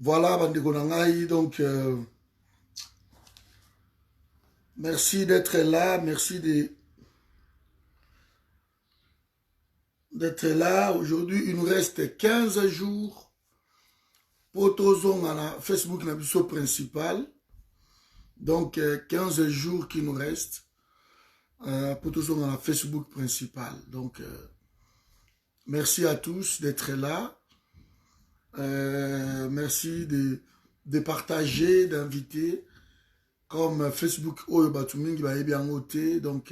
Voilà, Bandeko Nangai, donc merci d'être là, merci d'être là. Aujourd'hui, il nous reste 15 jours pour Tozong à la Facebook Nabiso principal. Donc 15 jours qui nous restent pour Tozong à la Facebook principal. Donc merci à tous d'être là. Merci de partager, d'inviter. Comme Facebook Oyo Batumingi va bien ôté. Donc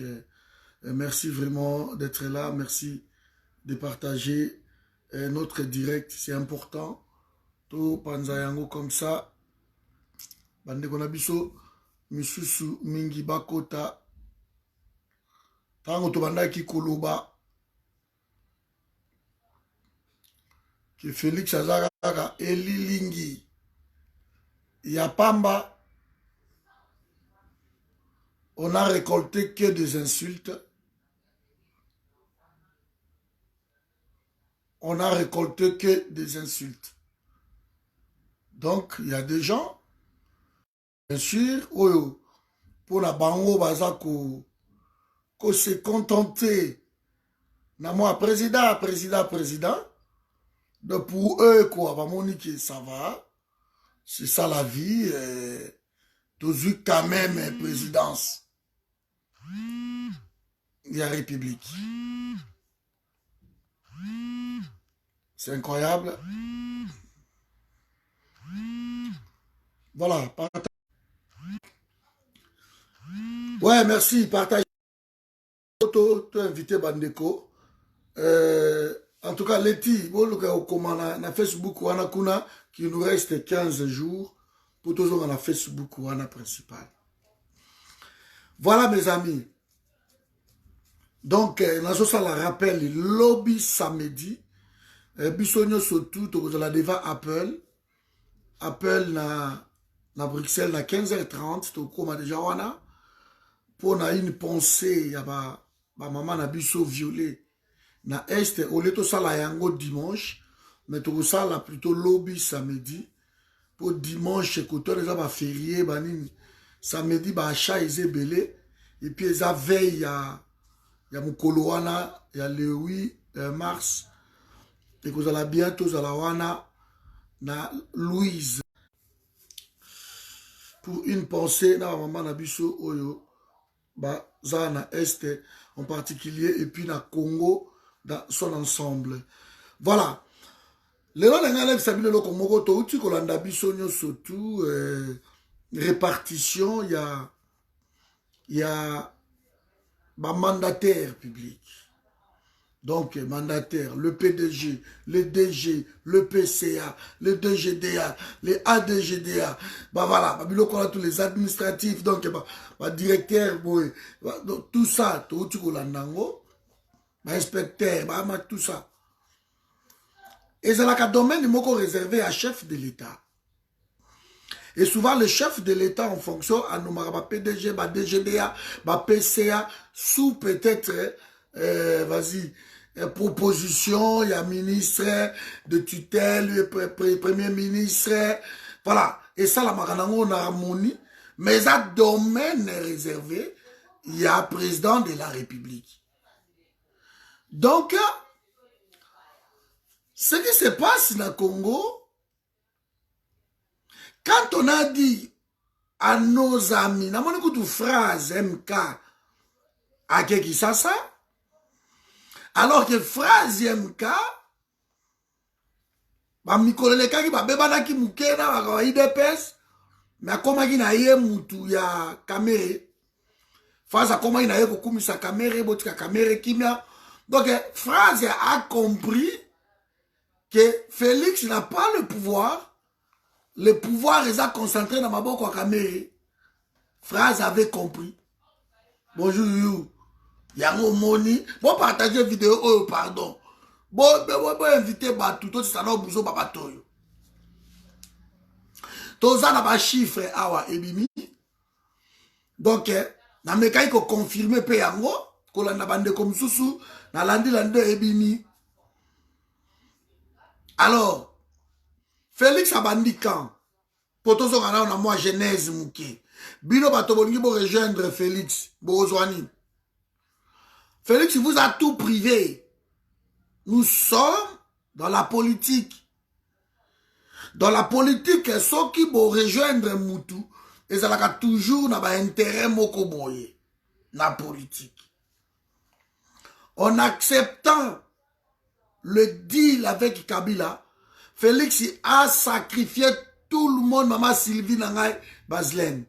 merci vraiment d'être là. Merci de partager notre direct. C'est important. To Panzayango comme ça. Bande Konabiso. Misusu Mingi Bakota. Tango to banda ki koloba. Que Félix Azaraka Elilingi. Yapamba. On n'a récolté que des insultes. On n'a récolté que des insultes. Donc, il y a des gens, bien sûr, pour la bango bazako, qu'on s'est contenté, na moi, président, de pour eux, quoi, va moniquer, ça va, c'est ça la vie, tous eu quand même présidence. Il y a République. C'est incroyable. Voilà, partage. Ouais, merci, partage. Tu as invité Bandeko. En tout cas, Leti, na Facebook wana kuna, qui nous reste 15 jours pour toujours na Facebook wana principal. Voilà mes amis. Donc, nous ça la rappel lobby samedi. Bisogno surtout, tu la devant Apple. Apple na Bruxelles na 15h30, tu comme déjà wana. Pour na une pensée, ya ba maman na biso violé. Na est, au lieu de ça la yango dimanche, mais tu ça la plutôt lobby samedi. Pour dimanche, écoutez, les gens férié, banini. Samedi, ba achat belé. Et puis, ils veille, il y a Mukolo wana, il y a le 8 mars. Et que vous allez bientôt, vous allez wana, na Louise. Pour une pensée, na maman na biso oyo, ba za na est en particulier, et puis na Congo dans son ensemble. Voilà. Le long de l'année, Sabine le Congo, to uti kolanda biso nyo surtout répartition, il y a bah, mandataire public. Donc, mandataire, le PDG, le DG, le PCA, le DGDA, les ADGDA, bah voilà, bah, tous les administratifs, donc, bah, directeur, bah, donc, tout ça, tout bah, inspecteur, bah, tout ça. Et c'est là qu'un domaine est réservé à chef de l'État. Et souvent, le chef de l'État en fonction à nos PDG, DGDA, PCA, sous peut-être, vas-y, proposition, il y a ministre de tutelle, premier ministre, voilà. Et ça, la maranango, on a harmonie. Mais à domaine réservé, il y a président de la République. Donc, ce qui se passe dans le Congo, quand on a dit à nos amis, n'a pas de phrase MK à qui ça, alors que phrase MK, bah Mikole Kaki bah beba ki mukena bah IDPS, mais comment il na ye mutu ya caméra, phrase comment il na ye kokumisa caméra, botika caméra kimia, donc phrase a compris que Félix n'a pas le pouvoir. Le pouvoir est concentré dans ma bouche à caméra. Phrase avait compris. Bonjour, you. Yango Moni. Bon, partager vidéo, oh, pardon. Bon, inviter Batou, tout ça, non, bouzo, babatoyo. Tout ça, n'a pas chiffre, awa, ebimi. Donc, na mekai ko confirmer pe yango, ko la bande comme sousou, na lande ebimi. Alors, Félix abandi quand? Poto so kana na moi Genèse muke. Bino bato bolingi bo rejoindre Félix. Bozwani. Félix vous a tout privé. Nous sommes dans la politique. Dans la politique, ceux qui vont rejoindre Moutou, ils ont toujours un intérêt moko boye. La politique. En acceptant le deal avec Kabila, Félix a sacrifié tout le monde, maman Sylvie Nangaï Bazlen.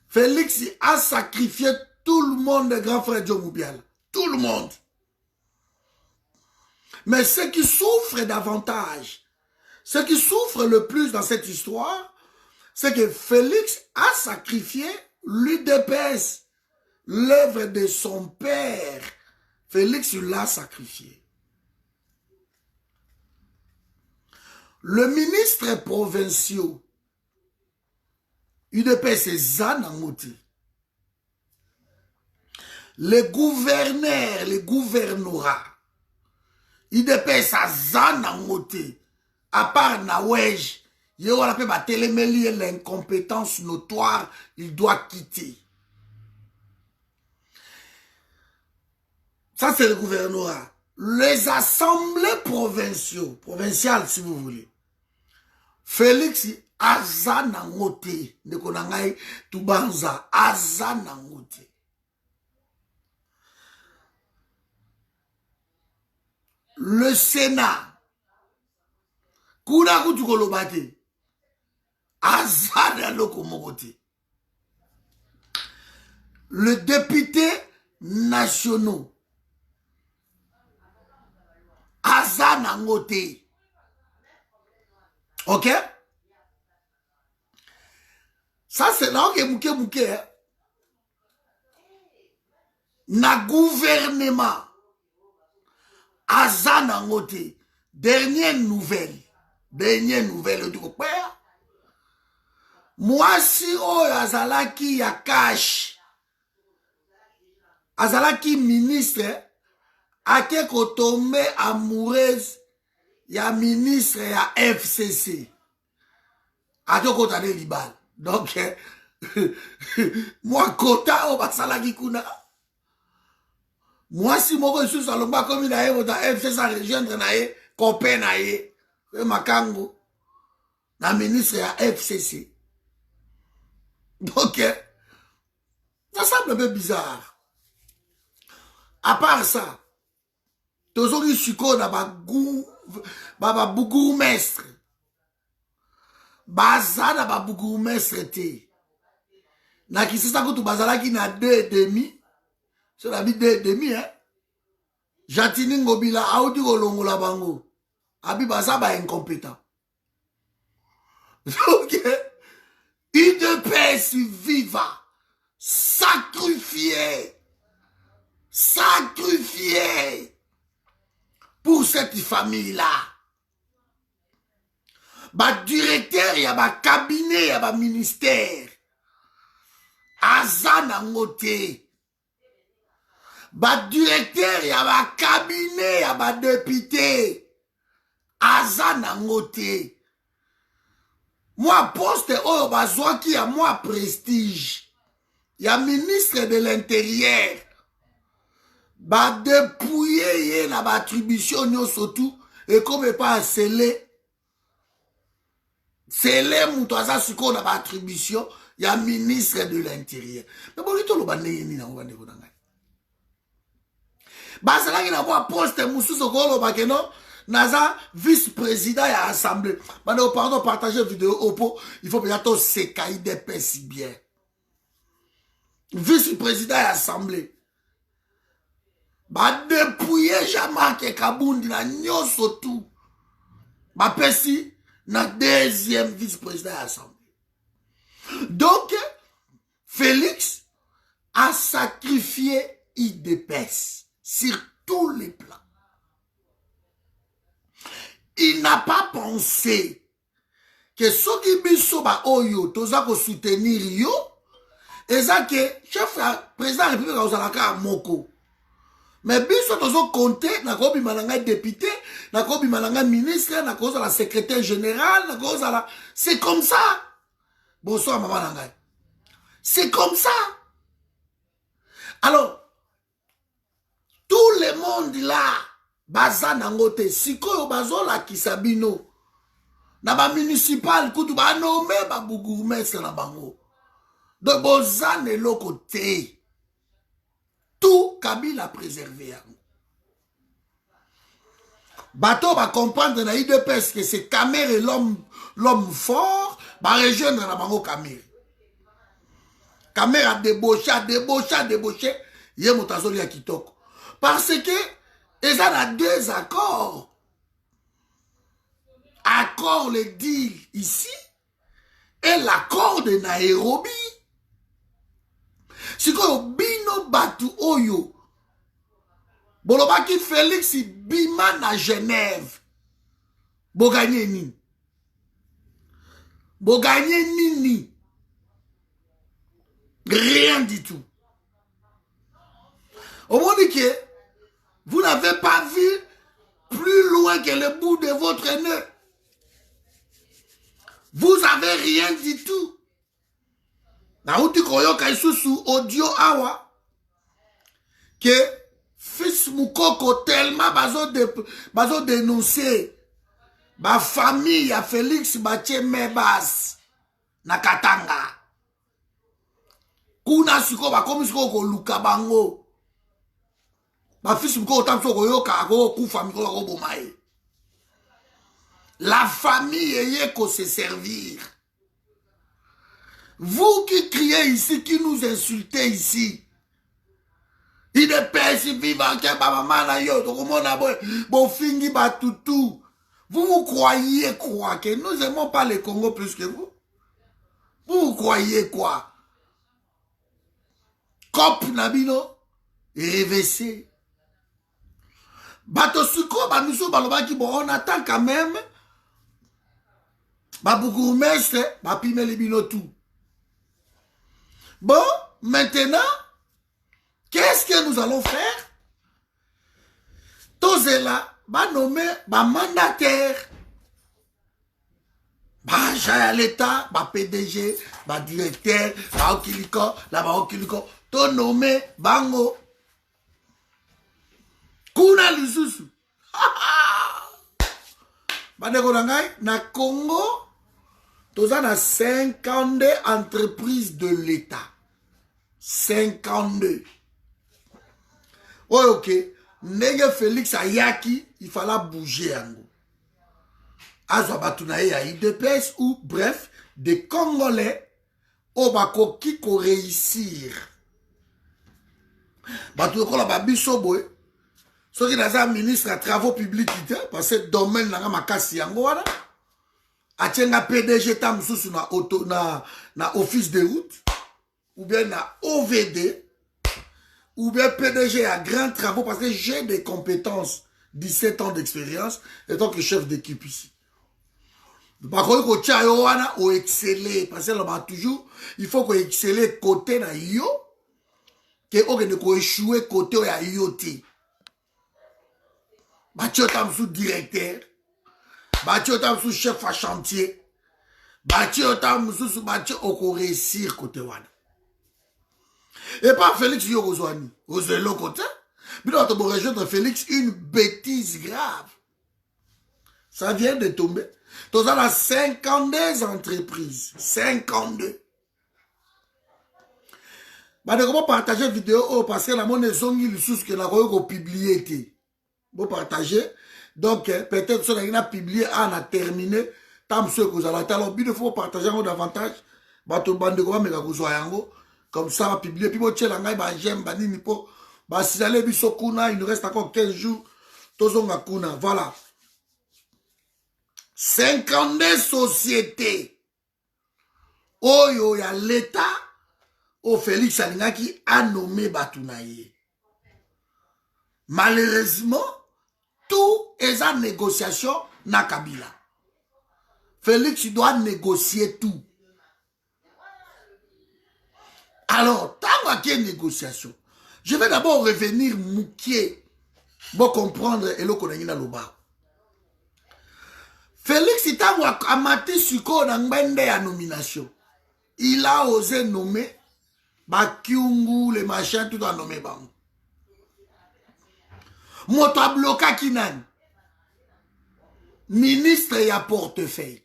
Félix a sacrifié tout le monde, de grand frère Joe Moubial. Tout le monde. Mais ceux qui souffrent davantage, ceux qui souffrent le plus dans cette histoire, c'est que Félix a sacrifié l'UDPS, l'œuvre de son père. Félix l'a sacrifié. Le ministre provincial, UDPS est Zanangoti. Les gouverneurs, les gouvernorats, UDPS a Zanangoti. À part Nawej, il y a l'incompétence notoire, il doit quitter. Ça, c'est le gouvernorat. Les assemblées provinciales, si vous voulez. Félix Azanangote, de Konangai Tubanza, Azanangote. Le Sénat, Kuna Kutukolobate, Azanalokomogote. Le député national, Azanangote. Ok? Ça, c'est là que mouké. Na gouvernement. Azanangote. Dernière nouvelle du père. Moi, si Azalaki ya cash. Azalaki ministre. Ake kotombe amoureuse. Ya ministre ya FCC. Ake kotane libal. Donc, moi, kota o basalaki kuna. Moi, si moko sous salomba comme il a eu dans FCC à rejoindre nae, copain nae, makango, na ministre ya FCC. Donc, ça semble un peu bizarre. À part ça, tous ceux qui succombent à bourgmestre. Bazana ba bourgmestre te. Na kisisa kutu bazala ki na 2,5. C'est la vie 2,5 hein. Jatini ngobila audi kolongo la bango. Abi baza ba incompétent. Donc UDPS viva sacrifié pour cette famille là. Ba directeur, ya ba cabinet, ya ba ministère. Azanangote. Ba directeur, ya ba cabinet, ya ba député. Azanangote. Moi, poste, oh, ba zwaki ya moi prestige. Ya ministre de l'Intérieur. Ba dépouiller ye na ba attribution nyo surtout. Et comme pas scellé. C'est les moutouazas sur qu'on a pas attribution, il y a ministre de l'Intérieur. Mais bon, il y a un bandé na wande kodanga. Basa là qui n'a pas poste moussou sokolo bakeno, naza vice-président à l'Assemblée. Maintenant, pardon, partager vidéo opo, il faut peut-être se cailler des paix si bien. Vice-président à l'Assemblée. Ba dépouiller Jean-Marc Kabundi na nyoso tout. Ba pesi na deuxième vice-président à l'Assemblée. Donc, Félix a sacrifié IDPS sur tous les plans. Il n'a pas pensé que ceux qui biso ba oyo toza ko soutenir yo, et ça que chef président de la République a moko. Mais biso tozo compter na ko bima nanga député, na ko bima nanga ministre, na ko la secrétaire général, na ko la c'est comme ça. Bonsoir maman nanga. C'est comme ça. Alors tout le monde là baza nangote sikoyo bazola kisabino na ba municipal kutu ba nommé ba bourgmestre na bango. Donc bozane le côté. Tout Kabila préservé. Bateau va comprendre dans l'IDPS que c'est Kamere l'homme fort, va rejoindre la bango Kamere. Kamere a débauché, il y a Moutazoli à Kitoko. Parce que, ils ont deux accords. Accord le deal ici et l'accord de Nairobi. Si vous bino batu oyo, bolobaki Félix bima na Genève, boganye nini? Boganye nini? Rien du tout. Au moment que vous n'avez pas vu plus loin que le bout de votre nez. Vous avez rien du tout. Na uti koyoka isusu audio awa que fils Moukoko tellement bazo dénoncer ba famille ya Félix Bache Mebas na Katanga. Kuna siko ba komi siko ko luka bango. Ba fils Moukoko tamso koyoka ko kufa mikolo ko bomaye. La famille est ko se servir. Vous qui criez ici, qui nous insultez ici, il est père si vivant que maman yo, fingi batutu. Vous croyez quoi? Que nous aimons pas le Congo plus que vous? Vous croyez quoi? Cop nabino, révessé. Bato suko, banuso, balobaki, bon, on attend quand même. Babougoumestre, bapime les bino tout. Bon, maintenant, qu'est-ce que nous allons faire? Tozela, va nommer, va mandataire. Va à l'État, va PDG, va directeur, va okiliko, là va okiliko. To nommé, bango. Kuna lisusu. Bandeko nangai, na Congo, toza na 52 entreprises de l'État. 52. Oh, ok. Nege Félix Ayaki, il fallait bouger yango. Azwa batunaye ya IDPS ou bref, des Congolais au bako qui ko réussir. Batu ko la babiso boy. Ce qui est ministre à travaux publics, parce que domaine n'a pas makasi yango wana. Atienga PDG tam susu na office de route, ou bien na OVD, ou bien PDG à grands travaux, parce que j'ai des compétences, 17 ans d'expérience, en tant que chef d'équipe ici. Par contre, ko tia yo wana o exceller, parce que là toujours, il faut qu'on excelle côté na yo, que o ne ko échouer côté ya yo ti. Batio tam sous directeur. Batio tam sous chef à chantier. Batio tam sous batio au réussir côté wana. Et pas Félix Yorozwani. Vous avez l'autre côté. Puis dans ton région de Félix, une bêtise grave. Ça vient de tomber. Tu as 52 entreprises. 52. Bah, de comment partager la vidéo parce que la monnaie zongi le sous que la royo publié. Vous partagez. Donc, peut-être que vous avez publié, on a terminé. Tant que vous allez alors, il faut partager davantage. Comme ça, on va publier. Puis, vous avez j'aime, si vous allez il nous reste encore 15 jours. Voilà. 52 sociétés. Oh, il y a l'État. Oh, Félix Alingaki a nommé Batunaye. Malheureusement, tout est en négociation na Kabila. Félix doit négocier tout. Alors, tant qu'il y a une négociation, Je vais d'abord revenir moukier. Bon comprendre et le connaître dans le bas. Félix Itango a maté suko na ngende ya nomination. Il a osé nommer Bakyungu, les machins, tout a nommé Bang. Moto a bloqué Kinan. Ministre et à portefeuille.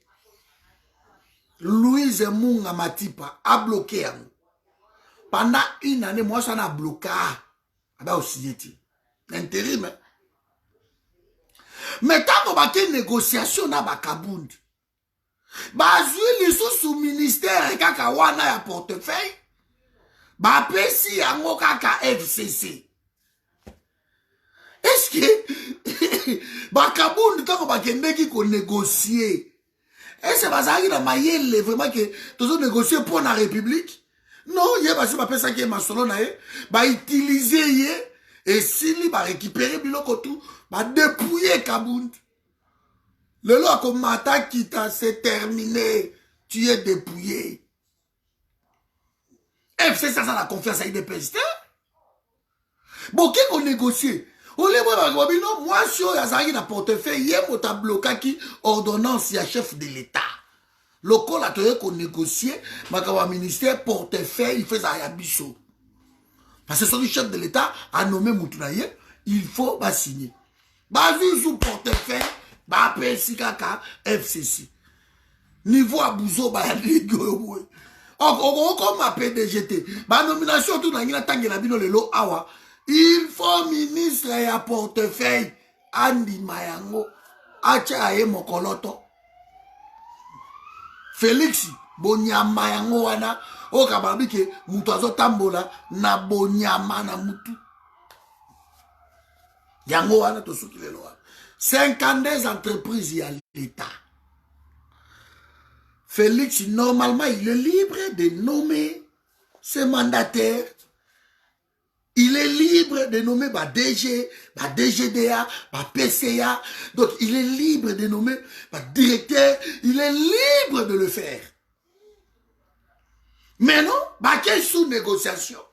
Louise Munga Matipa a bloqué. Pendant une année, moi, ça n'a bloqué. Ah aussi, intérim. Mais tant qu'on a une négociation, na bakabundi. Bazui sous ministère kaka wana ya portefeuille. Ba pesi yango kaka FCC. Est-ce que bakabundi tant qu'on a qui qu'on négocier? Est-ce que bazali na mayele vraiment que tous négocier pour la République? Non, il y a pas ça qui est masolo na ye, ba utiliser ye et s'il va récupérer biloko tout, ba dépouiller Kabundi. Le lot comme Mata qui t'a c'est terminé, tu es dépouillé. FC ça la confiance à IDPS. Bon, qui qu'on négocie? Moi, si on a un portefeuille, il y a un bloqué qui ordonnance, il y a chef de l'État. Le col a trouvé qu'on négocie, mais quand le ministère portefeuille, il fait ça à Bisso. Parce que son chef de l'État a nommé Moutounaye, il faut signer. Basé sous portefeuille, PSI Kaka, FCC. Niveau à Bouzo, comme ma PDGT, ma nomination, tout dans la tangue la bino le lo awa. Il faut ministre et à portefeuille, Andy Mayango, Achae Mokoloto. Félix, Bonyama Yango wana, o kababike, Mutazo Tambola, na Bonyama na Mutu. Yango wana to soukile loa. 52 entreprises, il y a l'État. Félix, normalement, il est libre de nommer ses mandataires. Il est libre de nommer DG, DGDA, PCA. Donc, il est libre de nommer directeur. Il est libre de le faire. Mais non, quelle sous-négociation?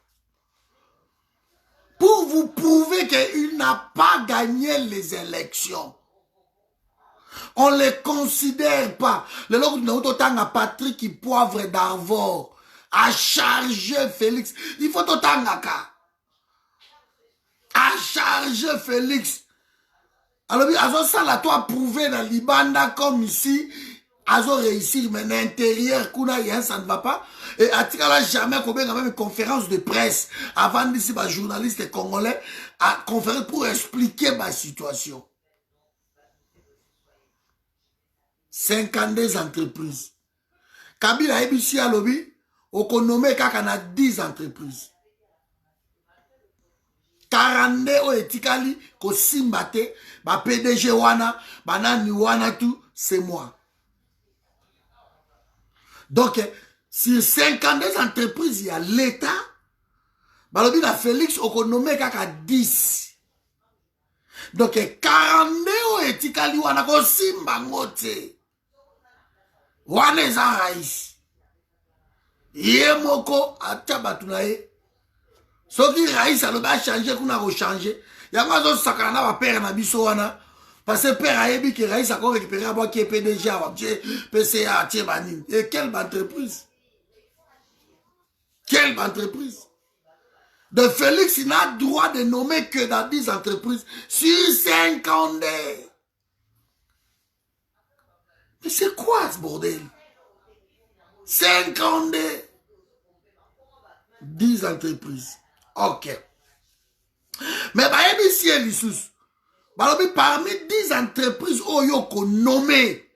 Pour vous prouver qu'il n'a pas gagné les élections. On ne les considère pas. Le log de autant à Patrick Poivre d'Arvor a chargé Félix. Il faut autant à cas. A chargé Félix. Alors, ils ont ça là, toi prouvé dans l'Ibanda comme ici. Ils ont réussi, mais à l'intérieur, ça ne va pas. Et à Tikala, jamais qu'on ait même une conférence de presse avant d'ici, journalistes congolais, à conférence pour expliquer ma situation. 52 entreprises. Kabila ABC à lobby, on nommé kakana 10 entreprises. 42 au etikali, ko simbate, ba PDG wana, banani wana tout, c'est moi. Donc, sur 52 entreprises, il y a l'État. Balobi na Félix, on nommé kaka 10. Donc, 42 au etikali wana, ko simbangote. Wana eza raïs. Ye moko atabatu ye. Soki raïs alobi a changé kuna ko changer. Yango azo sakana na ba père na biso wana. Parce que père a yebi que raïs a ko récupérer à bois qui est PDG à PCA tie banine. Et quelle entreprise? Quelle entreprise? De Félix, il n'a droit de nommer que dans 10 entreprises sur 52. Mais c'est quoi ce bordel? 52. 10 entreprises. Ok. Mais bah, ici, parmi 10 entreprises, oh, yo ko nommé.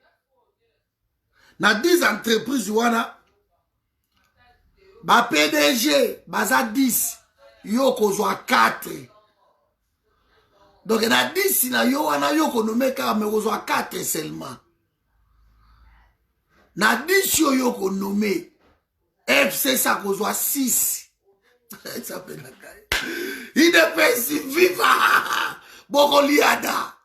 Dans 10 entreprises, wana, bah, PDG, baza 10, yo ko zoa 4. Donc, dans 10, yo wana, yo ko nommé car me zoa 4 seulement. Na 10 yo ko nommé FC ça kozwa 6. Ça fait la caille. Il est fait si viva. Bokoliada.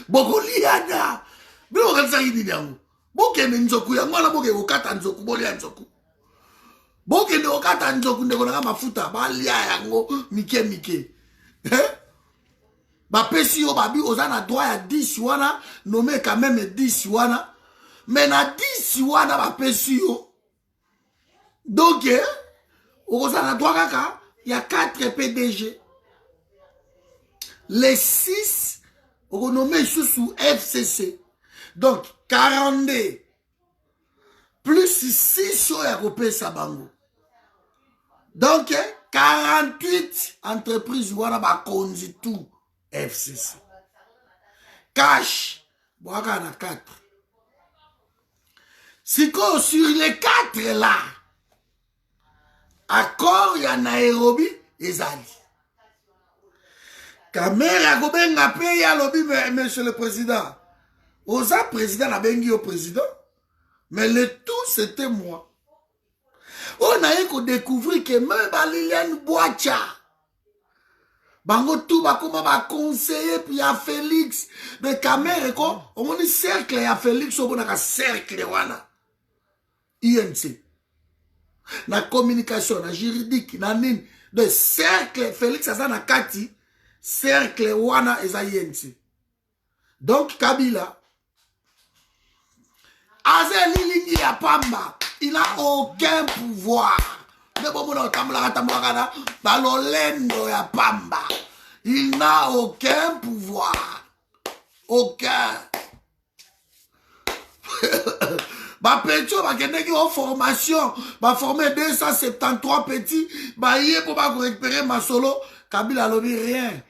Bokoliada. Bino kanisa hidi nyangu. Boke nzoku ya mwana boke okata nzoku boli nzoku. Bokende okata nzoku ndeko na mafuta balia yango mike mike. Ba pesi yo babi oza na droit ya 10 wana nommé quand même 10 wana mais na 10 wana ba pesi yo. Donc oza na droit kaka ya 4 PDG. Les 6 renommés sous FCC. Donc 42 plus 6 sur Européen Sabango. Donc 48 entreprises wana ba konzi tout FCC. Cash boaka na 4. Siko sur les 4 là. Accord ya Nairobi ezali. Kamera gobenga pe ya lobi monsieur le président. Oza président la bengi au président. Mais le tout c'était moi. On a eu qu'on découvrir que même Liliane Boacha. Bango tout ba comment ba conseiller puis ya Félix. Mais Kamera ko on dit cercle ya Félix au bon cercle wana. INC. Na communication, na juridique, na nini. De cercle Félix asa na kati. Cercle wana eza INC. Donc Kabila Azeli Lingi ya Pamba, il n'a aucun pouvoir. Mais bon, ya Pamba, il n'a aucun pouvoir. Aucun. Ba petio ba kende ki en formation, ba formé 273 petits, ba yé pour ba récupérer ma solo, Kabila lobi rien.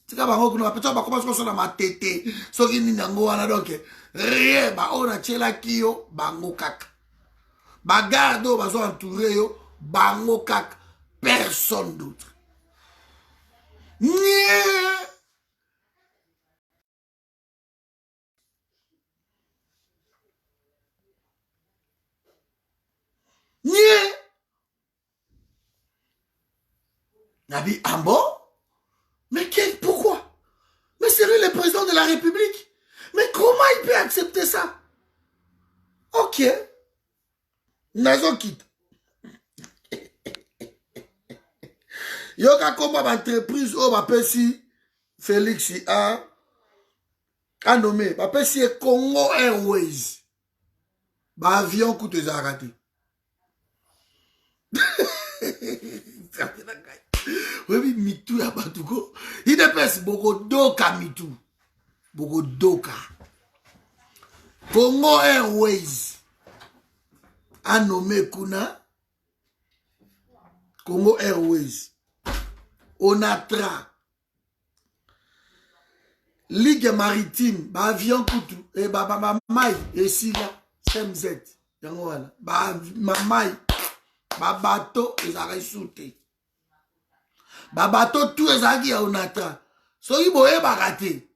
C'est comme on a peut-être commencé à ma tête, ce qui n'est pas donc rien, bah on a tchela kio, bango kak, bagardo, bazo entouré yo, bango kak, personne d'autre. Nie. Nabi Ambo. Mais pourquoi? Mais c'est lui le président de la République. Mais comment il peut accepter ça? Ok. Nazo quitte. Yoka comme entreprise au Bapesi Félix a nommé. Bapesi Congo Airways. Ba avion coûte des raté. Oui, Mitou ya Batuko. Il déplace beaucoup d'oka Mitou. Beaucoup d'oka. Congo Airways a nommé Kuna. Congo Airways. Onatra. Ligue maritime. Ba avion Koutou. Et ba maï. Et si là. SMZ. Yango wala. Ba maï. Ba bateau. Ils arrêtent sauté. Ba bateau tout ezaki ya Onatra. So yi boye bagate.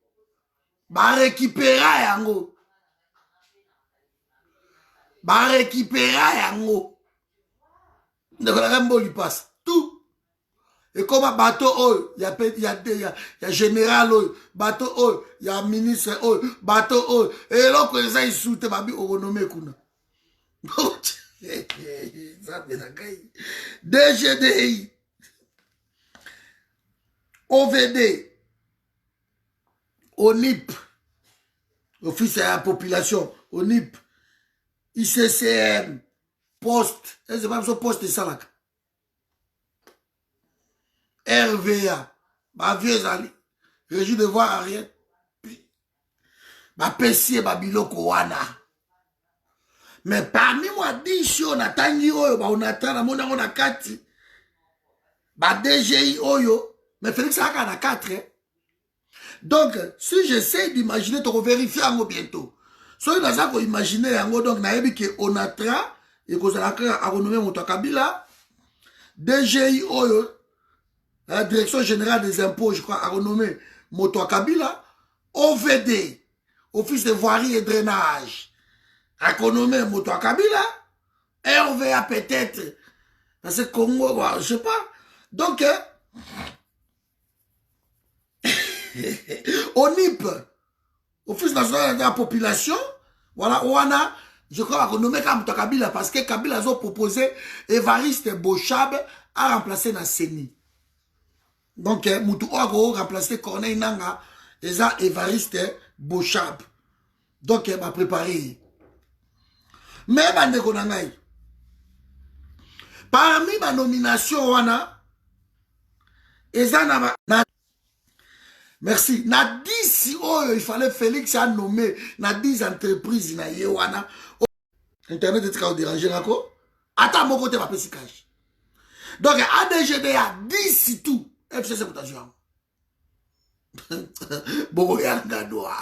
Ba récupérer yango. Ba récupérer yango. Ndeko la gambo lui passe tout. Et comme un bateau oh, il y a général oh, bateau oh, il y a ministre oh, bateau oh. Et là que ça ils soute babi renommé kuna. DGDI. OVD, ONIP, Office de la population, ONIP, ICCM, Poste, c'est pas ce poste de ça RVA, ma vieux ali, Régie de voir à rien, ma PC, ma biloko wana. Mais parmi moi, 10 choses, on a tangi oyo, on a tangi, on a kati, ma DGI oyo, mais Félix a 4. Hein? Donc, si j'essaie d'imaginer, tu vas vérifier bientôt. Si tu as imaginer, donc, on a tra, et qu'on a renommé Moto Kabila, DGI Oyo, la Direction Générale des Impôts, je crois, a renommé Moto Kabila, OVD, Office de Voirie et Drainage, a renommé Moto Kabila, RVA peut-être, dans ce Congo, je sais pas. Donc, ONIP, Office national de la population, voilà, on a Je crois qu'on nomme comme Kabila parce que Kabila a proposé Évariste Bochab à remplacer Nasseni. Donc, Moutou Oago remplacer Corneille Nanga et ça Évariste Bochab. Donc, il m'a préparé. Mais, parmi ma nomination, merci. Na 10 il fallait Félix a nommé, na 10 entreprises na yewana. Internet est très dérangé, d'accord? Attends, mon côté, ma petit cash. Donc, ADGDA, 10 tout. FCC Moutajouan. Bon, yanga doa.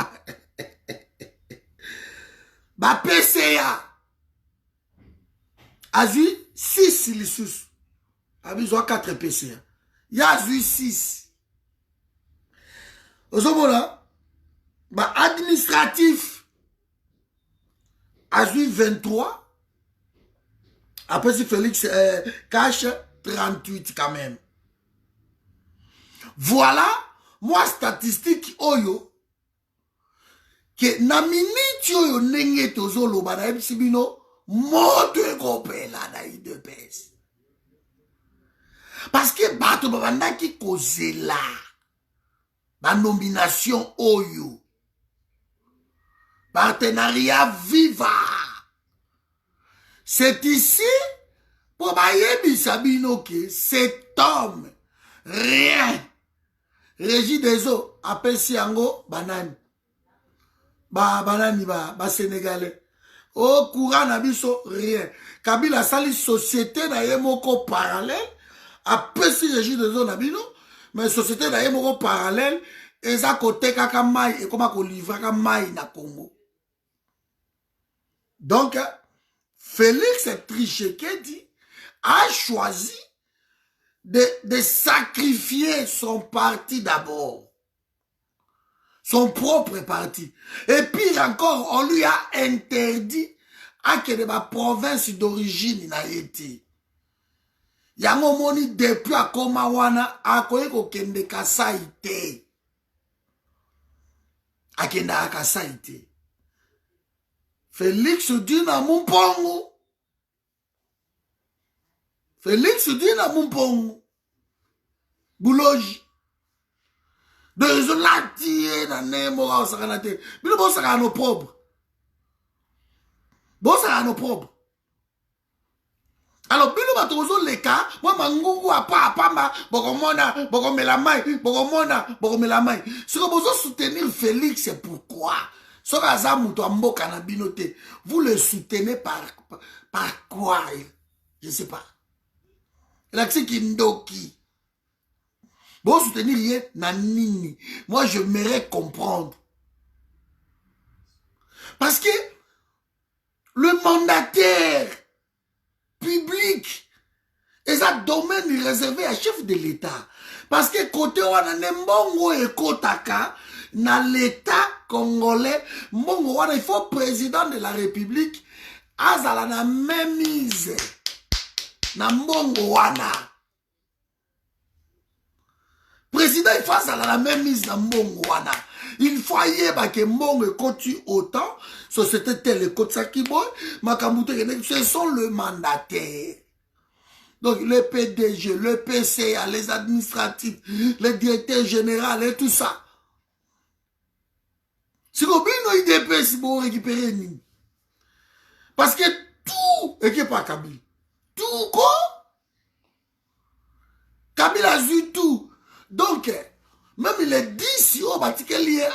Ba PCA. Azu 6 lissus. Abizo 4 PCA. Yazu 6. Ozomona. Ba administratif. Azu 23. Après, si Félix cache 38 quand même. Voilà, moi, statistique, oyo, que na minute oyo nenge tozolo bana ebisibino, moto ekope la na IDPS. Parce que bato babanda ki kozela, ba nomination oyo, partenariat viva. C'est ici, pour bayebi sabino que cet homme, rien, Régie des eaux, appelle Siango, banani. Banani, Sénégalais. Au courant, n'abiso, rien. Kabila sali société na yemoko parallèle, appelle si Régie des eaux, n'abino, mais société na yemoko parallèle, et ça côté kaka mai, et comment qu'on livre kaka mai na Congo. Donc, Félix Tshisekedi a choisi de sacrifier son parti d'abord. Son propre parti. Et puis encore, on lui a interdit à que de ma province d'origine n'a été. Yango moni depuis à Komawana, à Koyeko Kende Kasaïte. À Kenda Kasaïte. Félix dit na Mumpongo. Félix dit na Mumpongo. Boulogi. De raison la tiye na nemora osakanate. Bino bo sakano propre. Bo sakano propre. Alors bino batozo leka, moi mangungu apa apamba, bokomona, bokomelamai, bokomona. Si vous besoin soutenir Félix, c'est pourquoi. So kaza muto amboka na binote, vous le soutenez par quoi? Je sais pas. L'accès Kindoki. Bon, soutenir rien, nanini. Moi, je m'aimerais comprendre. Parce que le mandataire public est un domaine réservé à chef de l'État. Parce que côté wana nembongo et kotaka, na l'État congolais, mbongo wana, il faut président de la République, azala na même mise. Na mbongo wana. Président, il faut la même mise dans mbongo wana. Il faut yeba que mbongo continue autant. Société telle et Kotsakiboy, Makamute, ce sont le mandataire. Donc, le PDG, le PCA, les administratifs, les directeurs généraux et tout ça. Si vous avez une IDP, si vous récupérez une. Parce que tout, et qui n'est pas Kabila. Tout quoi? Kabila a eu tout. Donc, même les 10 si on va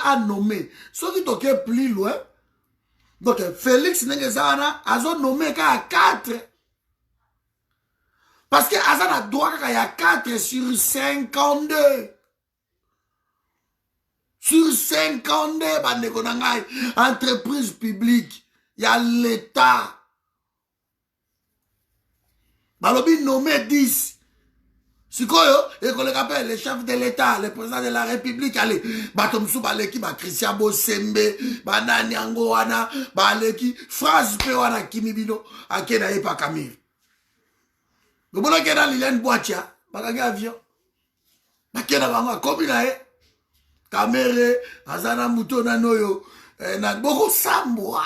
à nommer, ceux qui sont plus loin, donc Félix Nengezana a nommé qu'à 4. Parce que Azana droit qu'il y a 4 sur 52. Sur 52, entreprise publique, il y a l'État. Balobi nommé 10. Si quoi, et qu'on les appelle les chefs de l'État, les présidents de la République, allez, Batomsou Baleki, Christian Bosembe, Banani Angoana, Baleki, France Pewana Kimibino, Akena et pas Camille. Le bon Akena Liliane Boatia, Bagage avion. Akena Banga, Kobina, Kamere, Azana Mouto Nanoyo, Nadboko Samboa,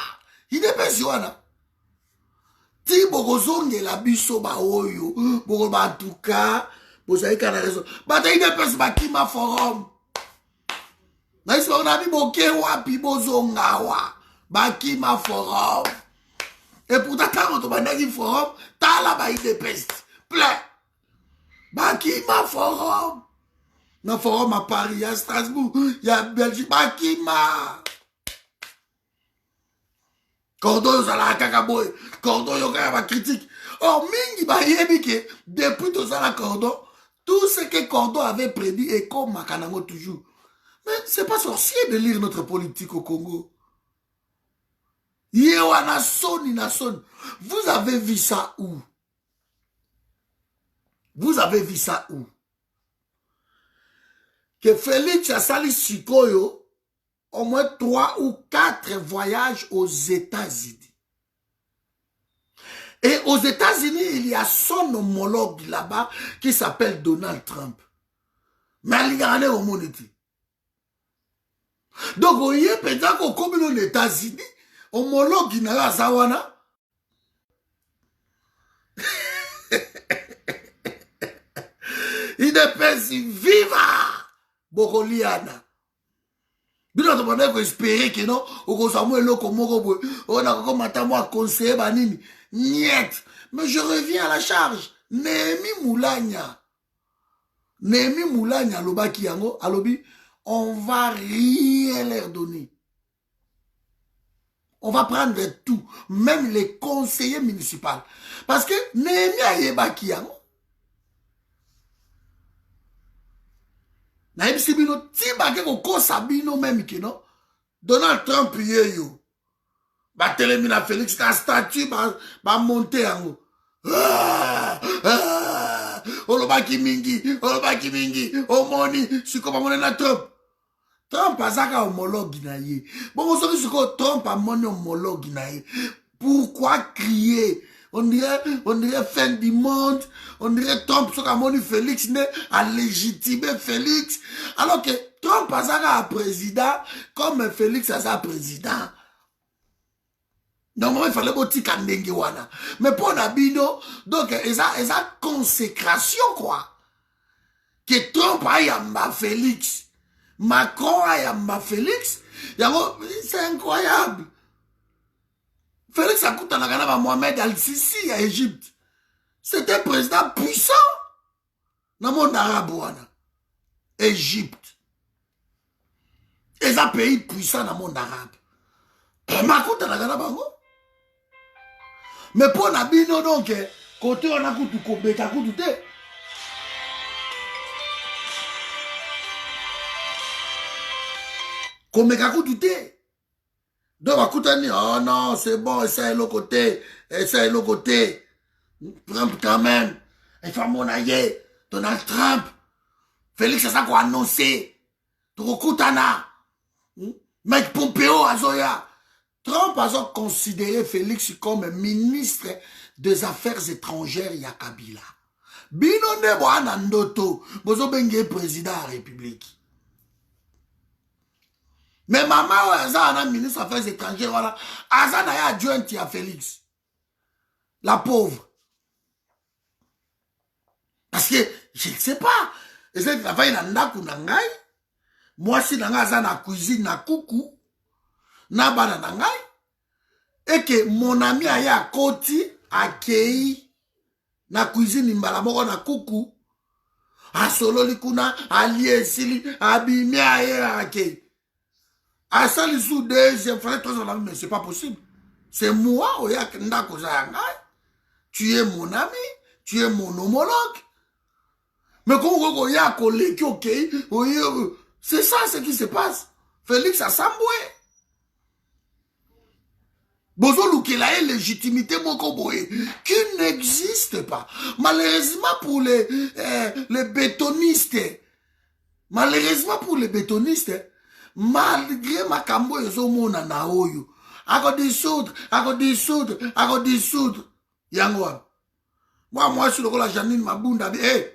il est pensionné. ti bokozonge la biso ba oyo boko ba en tout cas bozali kana raison bata ide pesi bakima forum na isi on a bi boke wapi bozonga wa bakima forum et pourtant quand on bandaki forum tala ba ide pesi plein bakima forum na forum à Paris à Strasbourg il y a Belgique bakima Cordon yozala kaka boy, Cordon yoka ba critique. Or mingi ba yebi ke depuis tozala Cordon, tout ce que Cordon avait prédit est comme Makanango toujours. Mais c'est pas sorcier de lire notre politique au Congo. Yewana soni na son. Vous avez vu ça où? Vous avez vu ça où? Que Félix Asali Sikoyo au moins 3 ou 4 voyages aux États-Unis. Et aux États-Unis, il y a son homologue là-bas qui s'appelle Donald Trump. Mais il y en a au monde. Donc, vous voyez, peut-être qu'au commun aux États-Unis, homologue qui n'a pas Zawana. Il est pas si viva, Bokoliana. Bino to bande ko espérer que non oko samu eloko moko boy on a ko matamo a conseiller banini niet mais je reviens à la charge Néhémie Moulanya lobaki yango alobi on va rien leur donner, on va prendre tout même les conseillers municipaux parce que Néhémie ayebaki yango na yebisi bino ti bake kokosa bino même ke non Donald Trump ye yo batelemi na Félix na statue bamonte yango olobaki mingi omoni siko bamone na Trump azaka homologue na ye bongo soki siko Trump amoni homologue na ye pourquoi crier? On dirait fin du monde, on dirait Trump, ce qu'a moni Félix, a légitimé Félix, alors que Trump a un président, comme Félix a un président. Normalement, il fallait botti kandenge wana. Mais pour Nabino, donc, il a consécration, quoi. Que Trump a yamba Félix, Macron a yamba Félix, c'est incroyable. Félix Akoutanagana Mohamed Al-Sisi à Égypte. C'est un président puissant dans le monde arabe. Égypte. C'est un pays puissant dans le monde arabe. Mais pour Nabino, donc, côté on a koutou kobeka koutou te. Kobeka koutou te. Donc, Akoutani, oh non, c'est bon, essaye le côté. Trump quand même. Il faut monayer. Donald Trump. Félix, c'est ça qu'on a annoncé. Trokoutana. Mike Pompeo, Azoya. Trump a considéré Félix comme ministre des Affaires étrangères Yakabila. Bino nebo anandoto. Bozo benge président de la République. Mais maman, Aza, ministre des Affaires étrangères, voilà. Aza n'a pas adjoint à Félix. La pauvre. Parce que, je ne sais pas. Et c'est travail dans Ndaku Nangai. Moi, si dans la cuisine, na coucou, na bana Nangai. Et que mon ami aya Koti, akei, na cuisine, mbalamoko na coucou. A solo likuna, a liesili, a bimi aya akei. À ça, les sous deuxième frère, mais c'est pas possible. C'est moi, tu es mon ami, tu es mon homologue. Mais comment il y a un collègue, ok, c'est ça ce qui se passe. Félix a samboué. Bozo Loukela est légitimité qui n'existe pas. Malheureusement pour les bétonistes, malgré Makambo ezomona na oyo ako dissoudre yango moi je suis le la Janine Mabunda nie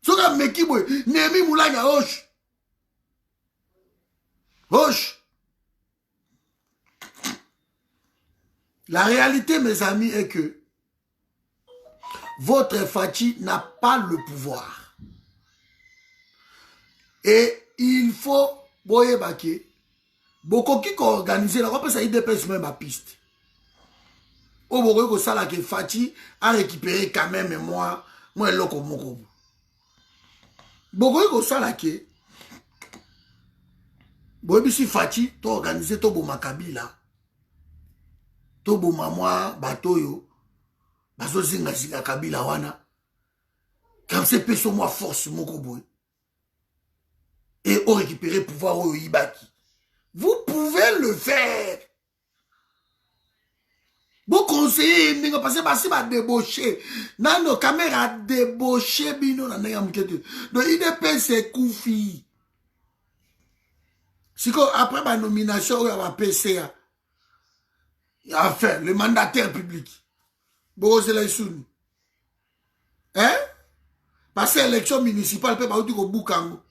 soka mekibo Néhémie Moulanya hoche La réalité, mes amis, est que votre Fachi n'a pas le pouvoir. Et il faut, boye bake, beaucoup qui organisé, la repère ça IDPS même à piste. Au boye ko sala que Fachi a récupéré quand même moi loko moko. Beaucoup ko sala que boye bisi Fachi to organisé to bo makabila. To bo mamwa batoyo. Bazo zinga zinga kabila wana. Comme c'est peso moi force moko boye. Et on récupérer pouvoir au Ibaki. Vous pouvez le faire. Vous conseillez, parce que si va débaucher, nos caméras débauché, bino, donc il dépend c'est Koufi. Si après ma nomination, il y a ma PCA. Enfin, le mandataire public. Bon, c'est les sous. Hein? Parce que l'élection municipale, peut pas dire au Boukango.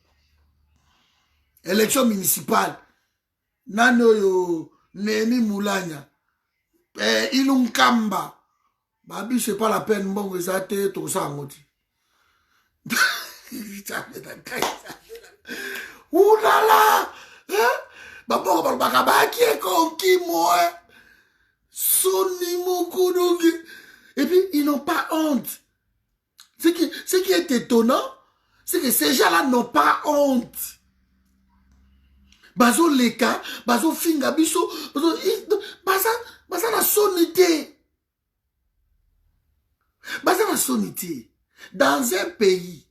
Élection municipale. Nano yo, Nemi Moulania. Ilunkamba. Babi, c'est pas la peine, bon, ça te tout ça, moti. Oulala! Babo, baba, qui est conquis, moi? Soni Moukoudogi. Et puis, ils n'ont pas honte. Ce qui est étonnant, c'est que ces gens-là n'ont pas honte. Bazo leka, bazo finga biso, baza la sonité. Baza la sonité. Dans un pays,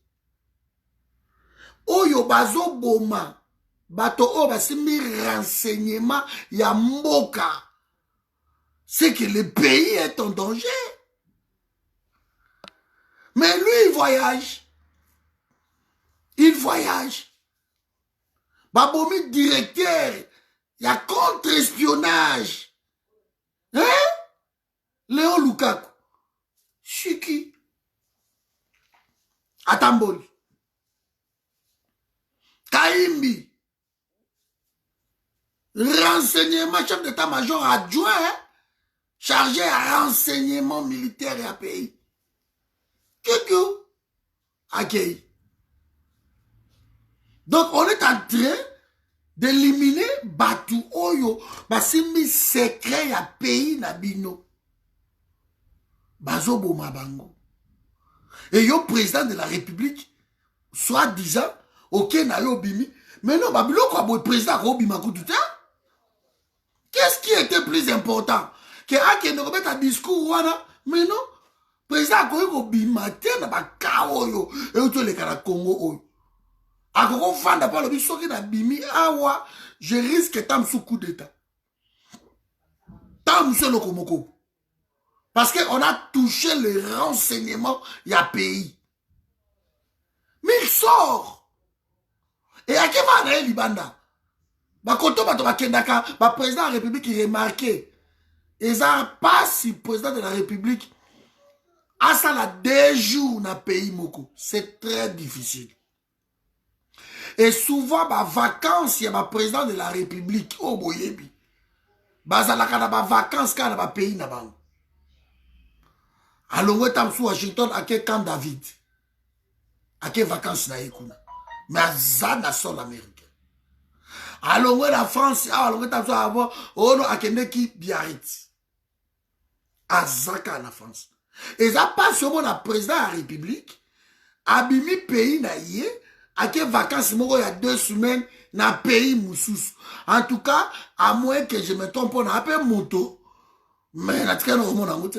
oyo bazo boma, bato o basimi renseignement ya mboka, c'est que le pays est en danger. Mais lui, il voyage. Il voyage. Babomi directeur, il y a contre-espionnage. Hein? Léon Lukaku. Chiki. Atamboli. Kaimbi. Renseignement, chef d'état-major adjoint, hein? Chargé à renseignement militaire et à pays. Quelqu'un accueille. Donc, on est en train d'éliminer Batu Oyo, basimi secret ya pays Nabino. Bazobo Mabango. Et yo président de la République, soi-disant, ok, na yo bimi, mais non, Babilo quoi, le président Robima Koutouta. Qu'est-ce qui était plus important? Que Ake ne remette un discours, wana, mais non, président Koyo Bima, na ba Kaoyo, et où tu les Kara Congo Oyo. Akoko fanda pa lobi soki na bimi awa je risque tam sous coup d'état. Tam se lokomoko. Parce qu'on a touché le renseignement y a pays. Mais il sort. Et à quel moment il libanda? Ba koto ba to ba kendaka ba président de la République qui remarqué. Et ça passe si président de la République a ça la 2 jours na pays moko. C'est très difficile. Et souvent, bah, vacances, il y a un président de la République, oh boyebi. Bah, ça la vacances, quand il pays na bang. Alors, on est sous Washington, à quel camp David? À quelles vacances na ekuna? Mais à ça, na sol américain. Alors, on est en France, alors, on est sous avoir, oh non, à quel qui Biarritz. À Zaka, en France. Et ça passe sur mon président de la République, abimi pays na yé, à quelles vacances il y a 2 semaines dans le pays Moussous. En tout cas, à moins que je me trompe, on appelle moto. Mais la traîne au monde en route.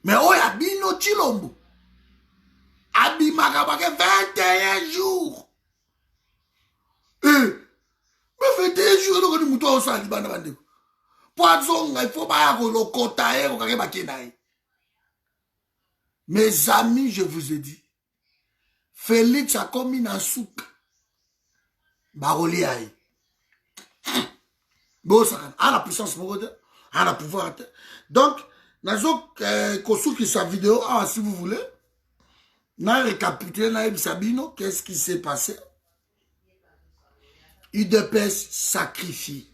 Mais oh, il y a Bino Chilombo. Abimaka 21 jours. Mais 21 jours, on a dit moto au sol, Poisson, il faut pas le cotaer, on va Mes amis, je vous ai dit. Félix a commis un souk. Baroli aïe. Bon, ça a la puissance, a la pouvoir. Donc, nazo kosu qui sa vidéo, si vous voulez, n'a récapitulé, n'a Sabino, qu'est-ce qui s'est passé? UDPS sacrifié.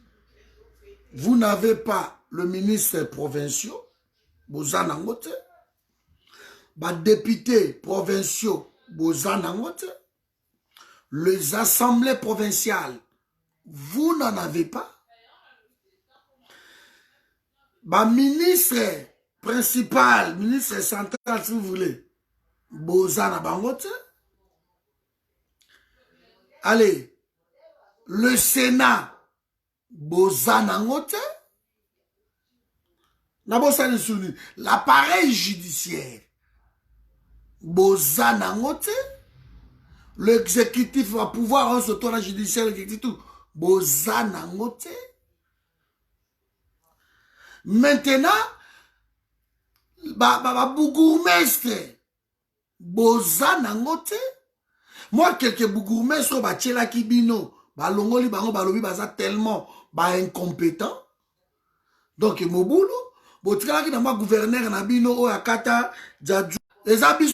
vous n'avez pas le ministre provincial, Bozanangote, les députés provinciaux, Bozanangote, les assemblées provinciales, vous n'en avez pas. Ministre principal, ministre central, si vous voulez, Bozanabangote. Allez, le Sénat, Bozanangote. L'appareil judiciaire, Bozanangote. L'exécutif va pouvoir, ce tour la judiciaire, l'exécutif, Bozanangote. Maintenant, Bougourmestre, Bozanangote. Moi, quelques Bougourmestre, Tchela Kibino, Longoli, Balobi, Baza tellement incompétent. Donc, Mobulo, Botraki, dans gouverneur, Nabino, Oakata, Djadjou, les abus.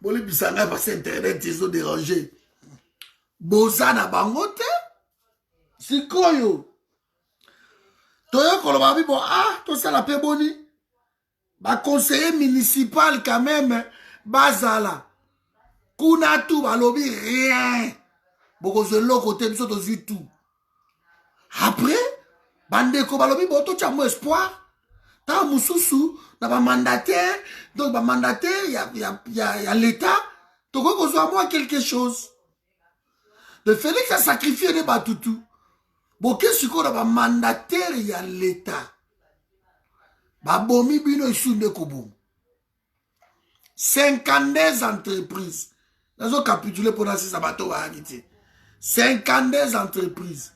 Boli Bissanga, parce que Internet, ils ont dérangé. Bozana Bangote, Sikoyo. Toyo Kolobabi, bon, tout ça la paix boni. Conseiller municipal, quand même, Bazala. Kunatu, Balobi, rien. Boko se lo côté, biso to zi tout. Après, Bandeko, Balobi, bon, tout tchamo espoir. T'as Moussoussou, dans ma mandataire, donc ma mandataire, il y a l'État, donc on soit moi quelque chose. De Félix a sacrifié les Batutu. Bon, qu'est-ce qu'on a ma mandataire, il y a l'État. Babomi bino isunde kobo. 52 entreprises. Nous avons capitulé pour lancer Sabato à Haïti. 52 entreprises.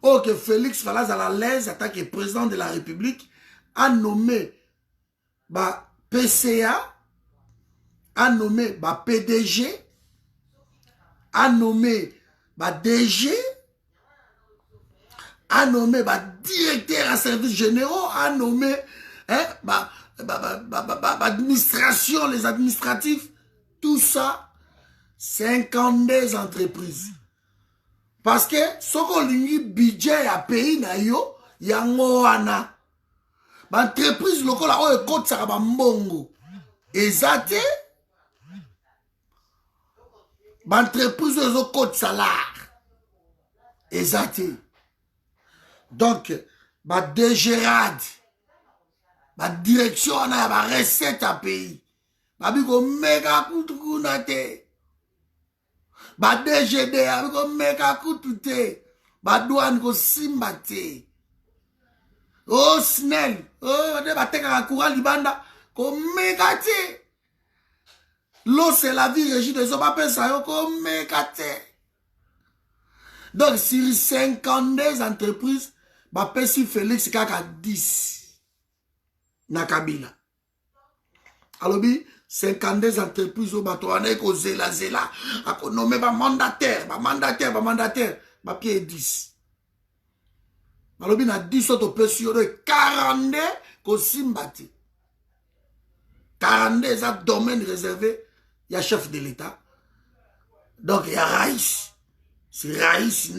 Ok, Félix Falaz à la l'aise, en tant que président de la République, a nommé PCA, a nommé PDG, a nommé DG, a nommé directeur à services généraux, a nommé administration, les administratifs, tout ça, 52 entreprises. Parce que ce qu'on a budget à pays, il y a un entreprise locale a un code ça va mbongo exacté entreprise a un code salaire exacté donc DGRAD direction on a recette à pays biko mega kutukuna te DGD biko mega kutute douane ko simba te. Oh, Snell. Oh, on va à courant libanda. Comme mégate. L'eau, c'est la vie, régie des hommes. Appelle ça, comme mégate. Donc, sur 52 entreprises, si Félix Kaka 10. Nakabila. Alors, 52 entreprises, on va ko zela. On nommé mandataire. Pied 10. Alors, il y a 10 autres personnes, 42 qui sont 42 autres domaines réservés, il y a chef de l'État. Donc, il y a Raïs. C'est Raïs,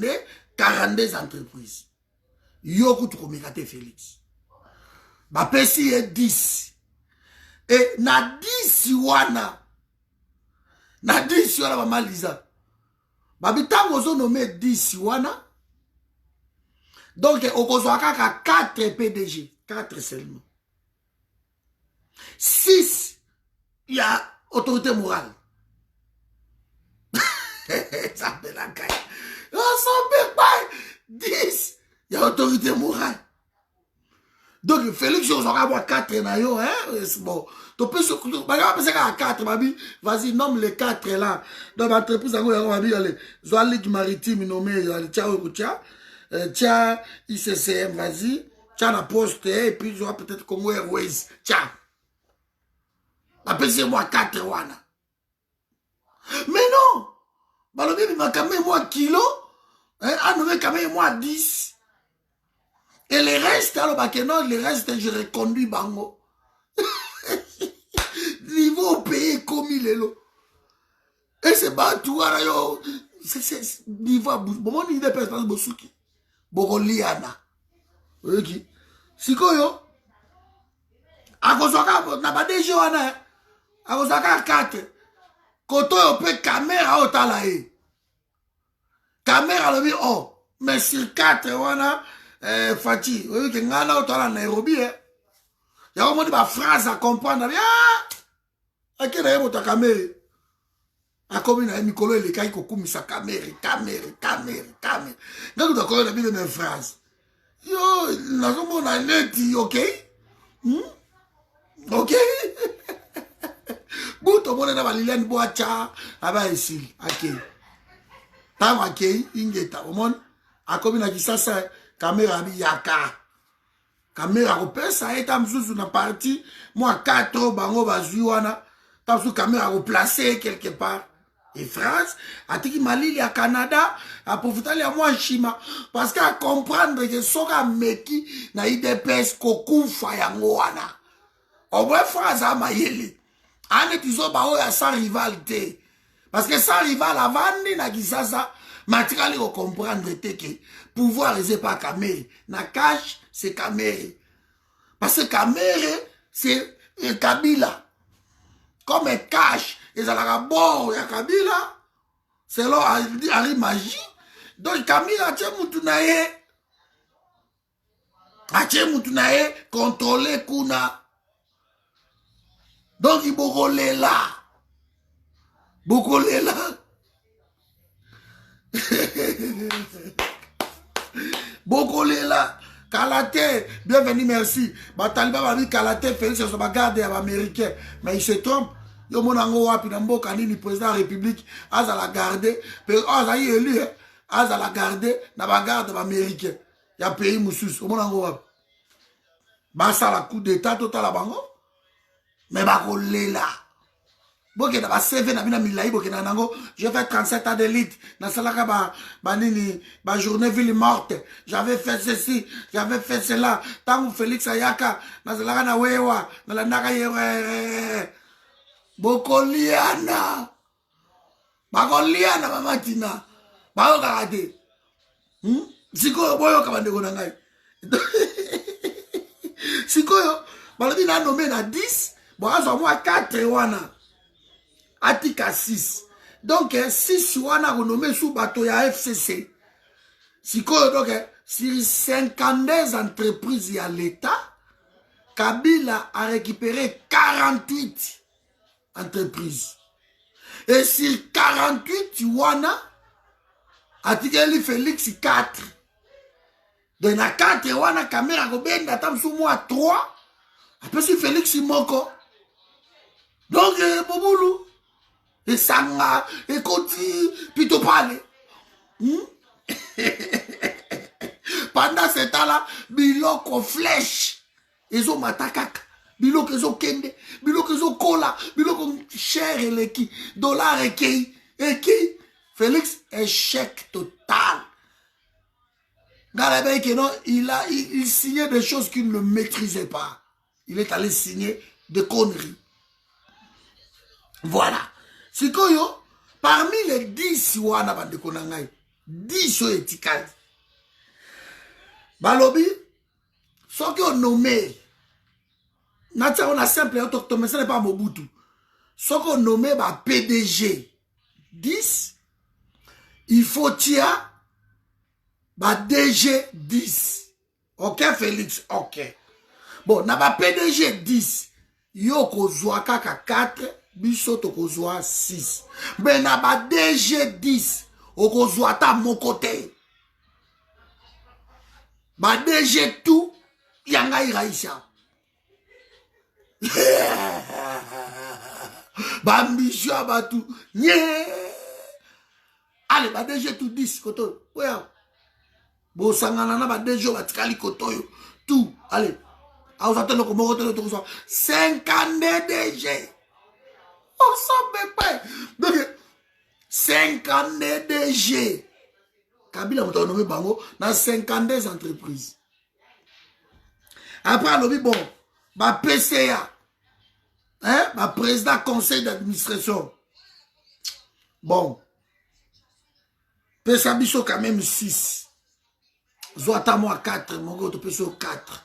42 entreprises. Il y a beaucoup de Félix. Ma PC est 10. Et na 10 wana. Na 10 wana, maman Lisa. Babitan, vous nommé 10 wana. Donc, au a 4 PDG. 4 seulement. 6, il y a autorité morale. Ça fait la caille. On s'en fait pas. 10, il y a autorité morale. Donc, Félix, on va avoir 4 nayo, hein. C'est bon. Tu peux se penser qu'à 4, vas-y, nomme les 4 là. Dans l'entreprise, on va dire, allez, Zoalique maritime nommé, Tchao Koutia. Tiens, ICCM, vas-y. Tiens, la poste, et puis je vois peut-être Congo Airways. Tiens. Appelez-moi 4 wana. Mais non! Balobi, il m'a quand même moi kilo. Ah, non, quand même moi 10. Et les restes, alors, non, les restes, je reconduis bango. Niveau payé comme il est là. Et c'est pas tout, alors, c'est niveau, bon, on y a des personnes, Bosuki. Bogoliana. oyoki sikoyo akozwaka na ba DG wana akozwaka 4 koto yo pe caméra otala ye caméra lobi oh mais sur 4 wana Fati oyoki ngana otala Nairobi ya omoni ba phrase à comprendre akena ye moto caméra akomi na mikolo elekai kokumisa caméra ngako dakoyo na bino na phrase yo nazomona neti okay ok buto mona na baliliani boacha aba esili akei tango akei ingeta omona akomi na kisasa kamera abi yaka kamera kopesa eta msusu na parti mwa 4 bango bazwi wana tasu kamera koplace quelque part et France atiki malili ya Canada a profitali ya mwa shima parce que a comprendre que soka meki na IDPS kokufa yango wana obwe France a mayele ane tizo ba oya sans rivalité parce que sans rival avandi na kisasa matikali ko comprendre te que pouvoir c'est pas Kamere na cash c'est Kamere parce que Kamere c'est Kabila comme cash ezalaka bord ya Kabila selon Henri Magie donc Kabila atie mutu na ye contrôler kuna donc ibokolela bokolela Kalate bienvenue merci bataliba babi Kalate Félix sur ba garde ya américain mais il se trompe yo monango wapi na mboka nini président de la république aza la garder pe aza élu aza la garder na ba garde ba américain ya pays mususu monango wapi basa la coup d'état total la bango mais ba kolela boke na ba CV na bina milai boke na nango j'ai fait 37 ans d'élite na salaka ba nini ba journée ville morte j'avais fait ceci j'avais fait cela tangu Félix Ayaka na salaka na wewa na landaka yere bokoliana bakoliana mamatina bayoka te sikoyo boyoka bandeko na ngai sikoyo balobi na nommé na 10 boazwa mwa 4 wana atika 6 donc 6 wana renommé sous bateau ya FCC sikoyo donc sur 52 entreprises ya l'État Kabila a récupéré 48 entreprise et sur 48 wana atikeli Félix 4 donc na 4 wana caméra kobenda tamsu moi 3 après si Félix moko donc bobulu et sanga et koti plutôt parler pendant ce temps là biloko flèche ils ont matakaka biloko ezo kende biloko ezo kola biloko cher eleki dollar ekei Félix échec total Galabé que non il signait des choses qu'il ne maîtrisait pas il est allé signer des conneries voilà sikoyo parmi les 10 wana bandeko na ngai 10 oyo etikali balobi soki onommé Natia, on a simple autochtone, mais ce n'est pas Mobutu. Ce qu'on nomme ba PDG 10, il faut tirer ba DG 10. Ok, Félix? Ok. Bon, na ba PDG 10, yo kozwa kaka 4, biso to kozwa 6. Mais na ba DG 10, o kozwa ta mon côté. Ba DG tout, yanga iraisha. Bambisho abatu nye allez ba DG tout 10 koto oya bo sangana na ba DG batikali koto yo tout allez a vous attendez comme retour to 50 DG on s'en met pas donc 50 DG Kabila moto nommé bango na 52 entreprises après lobby bon ba PCA, hein, ma président conseil d'administration. Bon, PCA biso quand même 6. Zoata moi 4, mon gars, tu peux sur 4.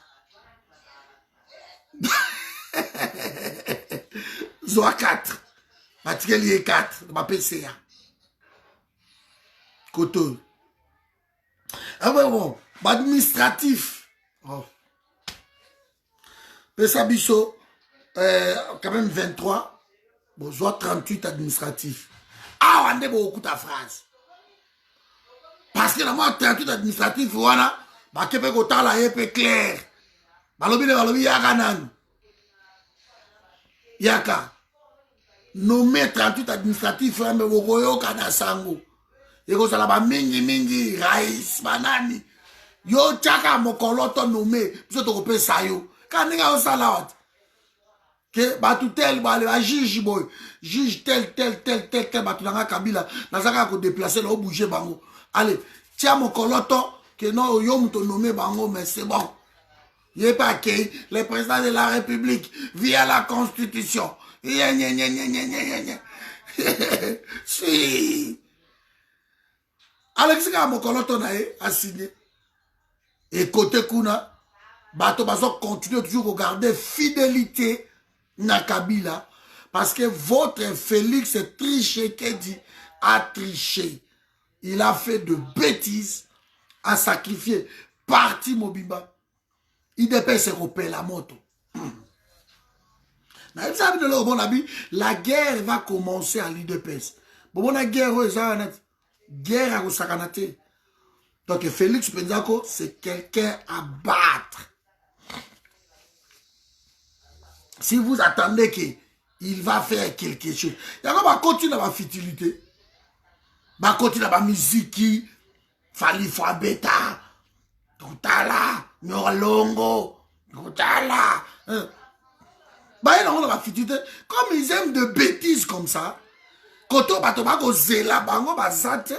Zoa 4. Matikeli est 4. Ma PCA. Koto. Ah ouais, bon. Administratif. Oh. Pesa Bisso, quand même 23. Bon, Zoa 38 administratif. Ah, on a beaucoup ta phrase. Parce que dans moi, 38 administratif, voilà. Bah, Québec, autant la épée claire. Balobi, yaka nan. Yaka. Nommé 38 administratifs, mais Wogoyo Kanasango. Yeko salaba mingi, raïs, banani. Yo tchaka mokoloto nommé. Piso to kopé sayo. Kaninga o salawat. Que batu tel, ba juge boy. Juge tel, batu nanga Kabila. Nazaka ko déplacer là, bouger bango. Allez, tiens mokoloto. Que non, yo mouto nommé bango, mais c'est bon. Il n'est pas que le président de la République via la Constitution. Si. Alexis Mokoloto a signé. Et côté Kuna, Bato Bazo continue toujours à garder fidélité na Kabila. Parce que votre Félix Tshisekedi a triché. Il a fait de bêtises, a sacrifié parti Mobimba. IDP se repère la moto. La guerre va commencer à l'IDPS. Bon, la guerre, guerre à Sakanate. Donc, Félix Penzako, c'est quelqu'un à battre. Si vous attendez qu'il va faire quelque chose, il va continuer à la futilité. Il va continuer à la musique, Fali Fabeta, Toutala, Nyorlongo, Toutala. Comme ils aiment de bêtises comme ça, Koto Batobako Zela Bango Bazate,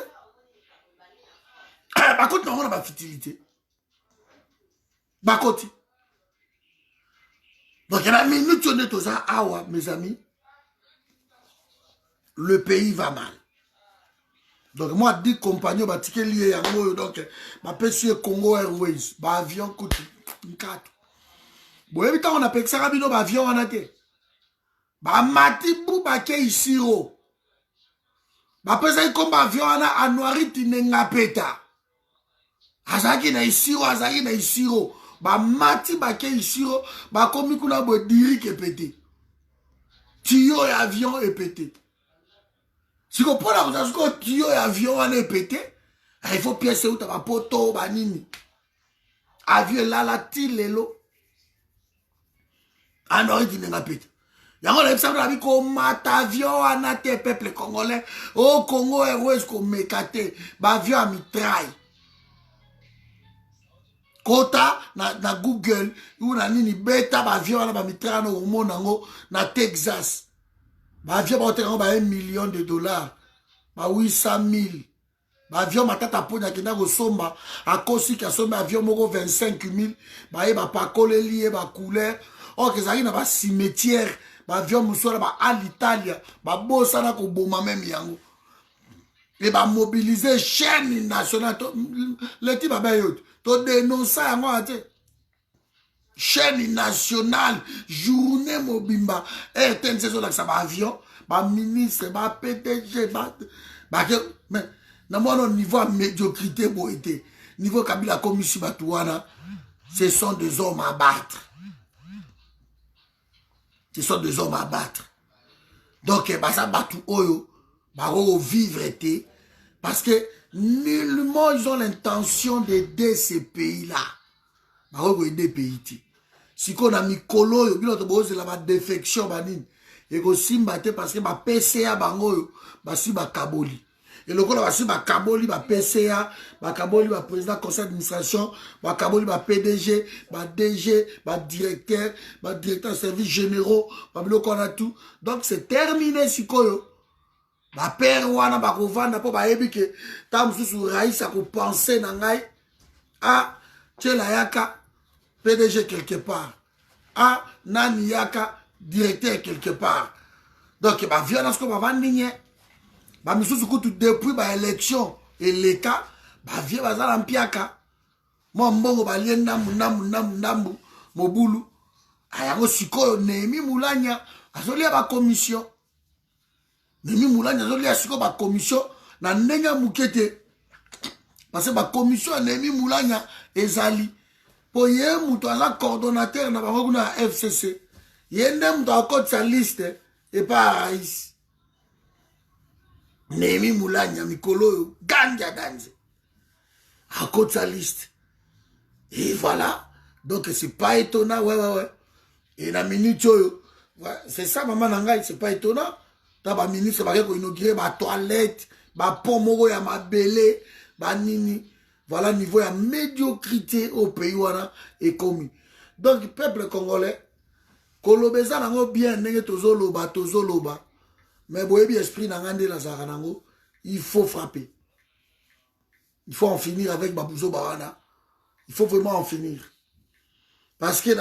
Bakoti on a la futilité. Bakoti. Donc il y a une minute on est aux awa, mes amis. Le pays va mal. Donc moi, 10 compagnons, ticket lié à moi, donc ma PC Congo Airways, avion coûte 4. Bon, évidemment, on appelle ça rabino, avion en athée. Matibou, ke isiro. Pesa comme avion en noiri, tinenga peta. Azaki na isiro, azaki na isiro. Mati, ke isiro, komi kuna bo diri ke pété. Tio et avion est pété. Si vous prenez la chose, tuyau et avion est pété, il faut piècer où tu as poto, banini. Avion là, la tille, l'élo. Ah non, il n'a pété. Il y a un exemple de comme avion a naté peuple congolais. Au Congo, Airways, comme mécaté. Avion a mitraille. Kota, na Google, ou na nini beta, avion a mitraille, au monde, na Texas. Avion va être $1 million, 800 000. Avion matata pona kenda ko somba a kosi ka somba avion moko 25 000. Ba pa koleli ba couleur. O ke zali na ba cimetière, ba avion musola ba à l'Italie, ba bossa na ko boma même yango. Et ba mobiliser chaîne nationale le type ba yo to dénoncer yango ate. Chaîne nationale, journée mobimba, et ten saison là ça va avion, ba ministre, ba PDG, mais dans mon niveau médiocrité boité, niveau Kabila Komissi Batouana, ce sont des hommes à battre. Ce sont des hommes à battre. Donc ça batu oyo, vivre été, parce que nullement ils ont l'intention d'aider ces pays-là. Aider pays. Si on a mis colo, il y a la défection et aussi parce que ma PCA bango basi ba kaboli. Et le basi ba kaboli ba PCA, ba kaboli ba président conseil d'administration, ba kaboli ba PDG, ba DG, ba directeur de services généraux, ba biloko na tout. Donc c'est terminé si koyo. Ba père wana ba kovanda po ba yebi ke tam susu raïsa ko penser na ngai ah tchela yaka PDG quelque part. Ah, Nani Yaka, directeur quelque part. Donc, bah, violence comme avant d'igner. Bah, monsieur, depuis l'élection et l'État, bah, vieux bazar en piaka. Moi, mbongo balie ndambu, mobulu. Ayango sikoyo Némi Moulania, azolia ba commission. Némi Moulania azolia sikoyo ba commission na ndenga mukete. Parce que ba commission Némi Moulania ezali. Po ye muto aza coordonnateur na bango na FCC. Yende muto akoti sa liste et pas Raïs. Némi Moulania mikolo ganja. Akoti sa liste. Et voilà. Donc c'est pas étonnant, ouais. Et la minute, c'est ça, maman Nangai, c'est pas étonnant. T'as ba ministre, ba inauguré ba toilette, ba pomoro ya ma belé, ba nini. Voilà, niveau ya médiocrité au pays, voilà, et commis. Donc, peuple congolais, kolobeza nango bien, nenge tozoloba. Mais boyebi esprit nangande la zaranango, il faut frapper. Il faut en finir avec Babouzo Bawana. Il faut vraiment en finir. Parce que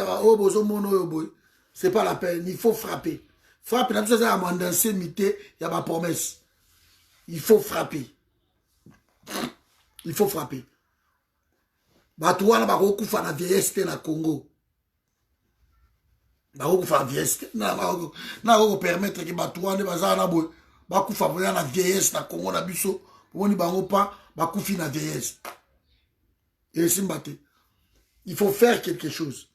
c'est pas la peine, il faut frapper. Frapper, il y a ma promesse. Il faut frapper. Il faut frapper. Batouana barokufa na vieillesse na Congo. Barokufa na vieillesse. Na permettre que Batouane bazana boy. Bakufa na vieillesse na Congo na biso. Woni bango pa bakufi na vieillesse. Et simbate. Il faut faire quelque chose.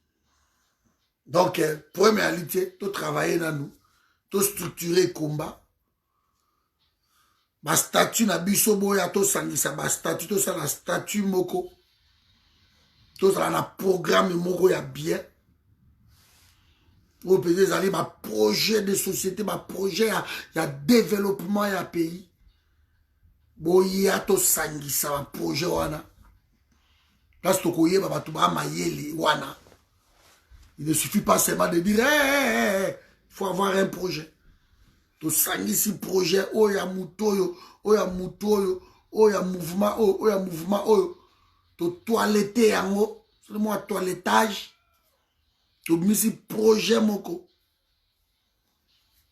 Donc, pour réalité, tout travailler dans nous, tout structurer le combat. Ma statut na biso boya to sangisa, ma statut to ça la statut moko. Tout ça na programme moko ya bien. Au pays des alliés, ma projet de société, ma projet ya développement ya pays. Boya to sangisa, ma projet wana. Parce que koye ba batuba mayele wana. Il ne suffit pas seulement de dire, il faut avoir un projet. To sangisi projet, oya mutoyo, oya mouvement, to toiletter yango, c'est le mot toilettage. To misi projet moko.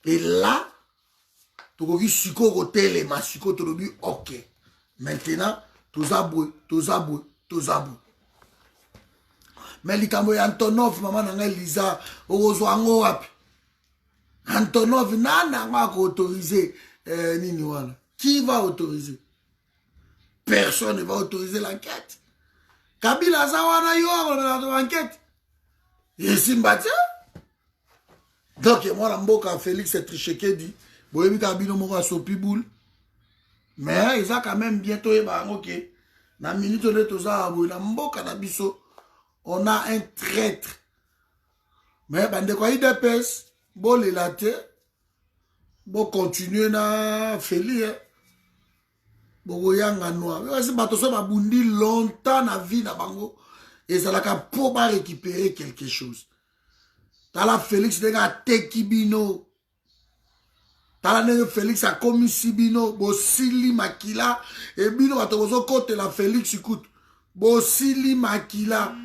Et là, to koki siko rotele ma siko to lobi ok. Maintenant, to zabwe. Mais likambo ya Antonov, maman nanga Lisa, ozo ango wapi. Antonov, nana nga ko autoriser nini wana. Qui va autoriser? Personne ne va autoriser l'enquête. Kabila zawana yo a l'enquête. Et Simbati. Donc moi la mboka Félix Tshisekedi, boyebi kabino moko sopi boule. Mais ils a quand même bientôt ok. Na minute de toza aboy na mboka na biso. On a un traître. Mais bande quoi IDPS, bon les latte, bon continuer na feli, bon goyanga noir. Mais c'est bateau ça babundi longtemps na vie na bango et ça la pour pas récupérer quelque chose. T'as la Félix nega tekibino. T'as la Félix a commis sibino, bo sili makila et bino bateau zo côté la Félix écoute, bo sili makila.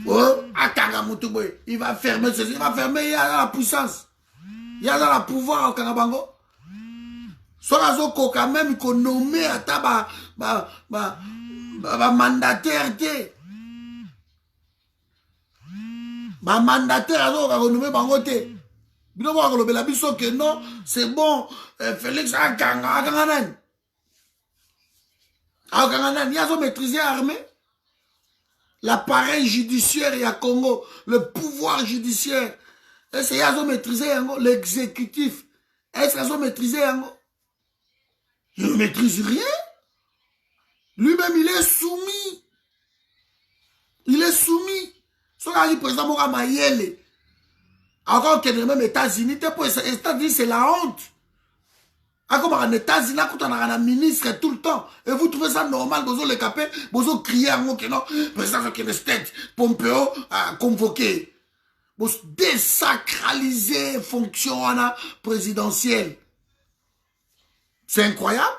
Oh, Akanga Moutouboué, il va fermer ceci, il va fermer, il y a la puissance. Il y a la pouvoir au Kanabango. Soit quand même, il faut nommer à ta mandataire. Ma mandataire, alors, on va nommer Bangote. Bino va le la biso que non, c'est bon, Félix Akanga, Akanganan. Akanganan, il y a maîtrisé l'armée. L'appareil judiciaire et à Congo, le pouvoir judiciaire, est-ce qu'ils ont maîtrisé l'exécutif? Est-ce qu'ils ont maîtrisé? Il ne maîtrise rien. Lui-même, il est soumis. Il est soumis. Ce qu'a dit le président Moura Mayele, encore que même États-Unis, États-Unis, c'est la honte. Comme en États-Unis, quand on a un ministre tout le temps, et vous trouvez ça normal, vous les capés, vous criez à moi que non, président qui est Pompeo a convoqué. Vous désacraliser fonction présidentielle. C'est incroyable.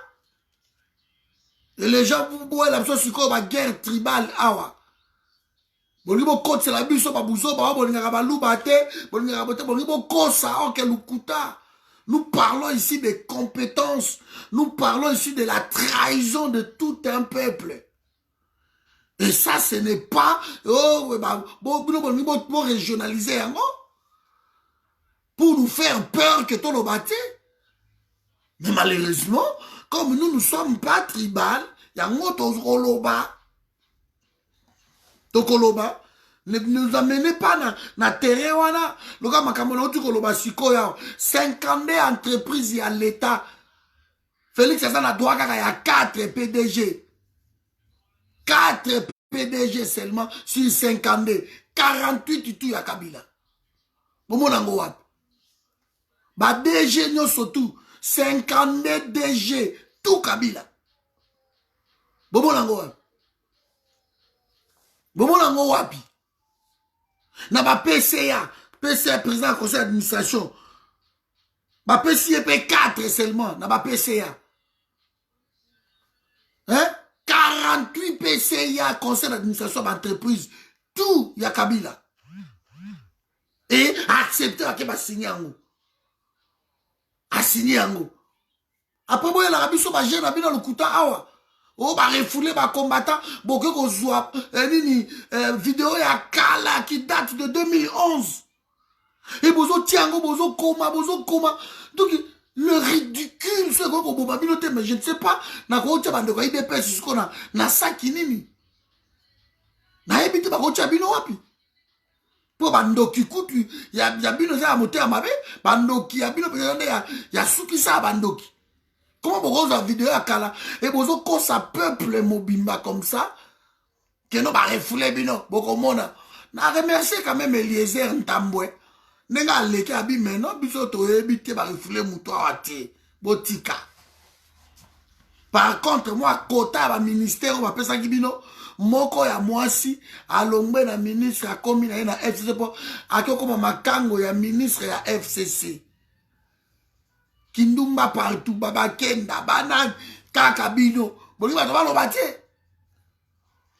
Et les gens, vous voyez la chose sur la guerre tribale, awa. Bolibo kote c'est la biso babuzo ba bolinga ba lubate bolinga ba bolibo kosa oke lukuta. Nous parlons ici des compétences. Nous parlons ici de la trahison de tout un peuple. Et ça, ce n'est pas... Oh, bon régionaliser, hein, pour nous faire peur que tout le bâti. Mais malheureusement, comme nous ne sommes pas tribal, il y a un autre Roloba. Tokoloba. Ne nous amenez pas na terrain. Le gars m'a dit que 50 entreprises, il y a l'État. Félix Azana doit il y a 4 PDG. 4 PDG seulement sur 50. 48 tout ya Kabila. Ba DG nyo surtout 50 DG tout Kabila. Bomonango wapi. Na ba PCA président du conseil d'administration. Ba PCA 4 seulement na ba PCA. Hein? 48 PCA conseil d'administration d'entreprise tout ya Kabila. Et accepter que ba signer yango. A signer yango. Après boye la biso ba jeune abina lokuta awa. Oh, bah, refoulé, bah, combattant, beaucoup qu'on soit, vidéo ya Kala qui date de 2011. Et bozo tiango, bozo koma. Donc, le ridicule, c'est quoi qu'on va binoter, mais je ne sais pas, na quoi tu vas de quoi il dépêche, ce qu'on a, na saki nini. Na ebite, bah, quoi tu as bino wapi. Pour bandoki kutu, ya bino za moté à ma bé, bandoki, ya bino, ya souki sa bandoki. Comment vous avez vidéo à Kala et vous avez ça peuple mobimba comme ça que nous va refouler bino beaucoup mona na remercier quand même Eliezer Ntambwe nenga leke abi maintenant biso to ebite ba refouler muto ati botika. Par contre moi kota ba ministère ba pesa kibino moko ya mwasi alongwe na ministre ya komi na FCC po akoko makango ya ministre ya FCC. Kindumba partout, baba kenda, banan, kakabino. Boli ba toba lo batie.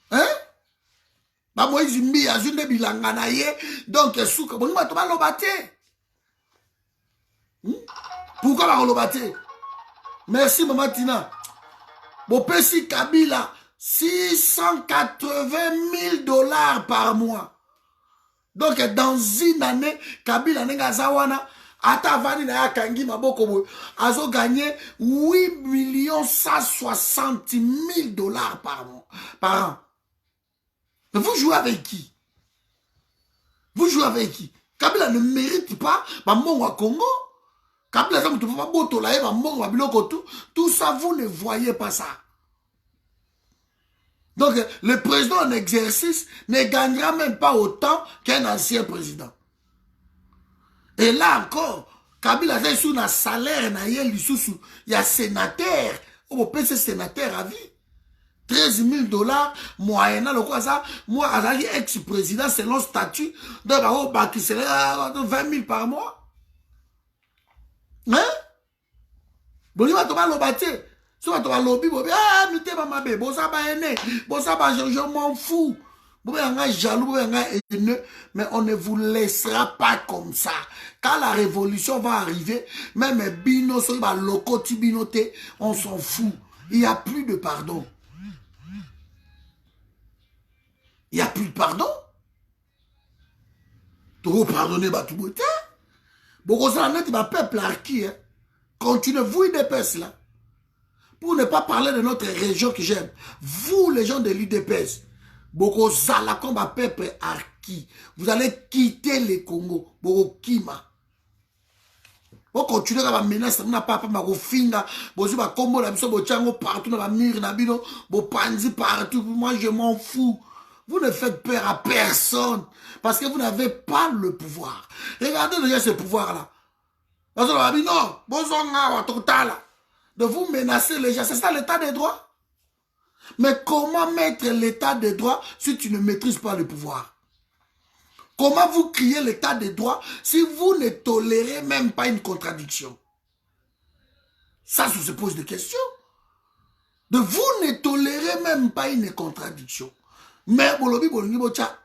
Hein? Ba Moïse Mbi azunde bilanga na ye, donc souka. Boli ba toba lo batie. Pourquoi ba lo batie? Merci maman Tina. Bo pesi Kabila 680 000 $ par mois. Donc dans une année, Kabila nenga zawana. Ata vani na ya kangi maboko boy. Azo gagné 8 160 000 $ par an. Mais vous jouez avec qui? Vous jouez avec qui? Kabila ne mérite pas Mamongo à Congo. Kabila ça pas boto la Mamongo à biloko tout ça vous ne voyez pas ça. Donc le président en exercice ne gagnera même pas autant qu'un ancien président. Et là encore, Kabila a sur un salaire, il y a sénateur, on peut être sénateur à vie. 13 000 $, moyennant le quoi ça, moi, ex-président, selon statut, qui serait 20 000 par mois. Hein? Bon, il va tomber le bâti. Si on va tomber le lobby, ah, mité, maman, bon, ça va aider, bon, ça va, je m'en fous. Vous êtes jaloux, vous êtes haineux, mais on ne vous laissera pas comme ça. Quand la révolution va arriver, même Bino, Lokoti Binoté, on s'en fout. Il n'y a plus de pardon. Il n'y a plus de pardon. Tu vas pardonner, tout le monde. Beaucoup de gens, peuple archi, continuez-vous d'EPS là. Pour ne pas parler de notre région que j'aime. Vous, les gens de l'UDPS, Boko Zala comme un peuple archi. Vous allez quitter le Congo. Boko Kima. Vous continuez à menacer. Vous n'avez pas de finga. Vous avez un combo. Vous avez un partout. Vous avez un mire. Vous avez partout. Moi, je m'en fous. Vous ne faites peur à personne. Parce que vous n'avez pas le pouvoir. Regardez déjà ce pouvoir-là. Parce que vous avez dit non. De vous menacer les gens. C'est ça l'état des droits. Mais comment mettre l'état de droit si tu ne maîtrises pas le pouvoir? Comment vous criez l'état de droit si vous ne tolérez même pas une contradiction? Ça se pose des questions. De vous ne tolérez même pas une contradiction. Mais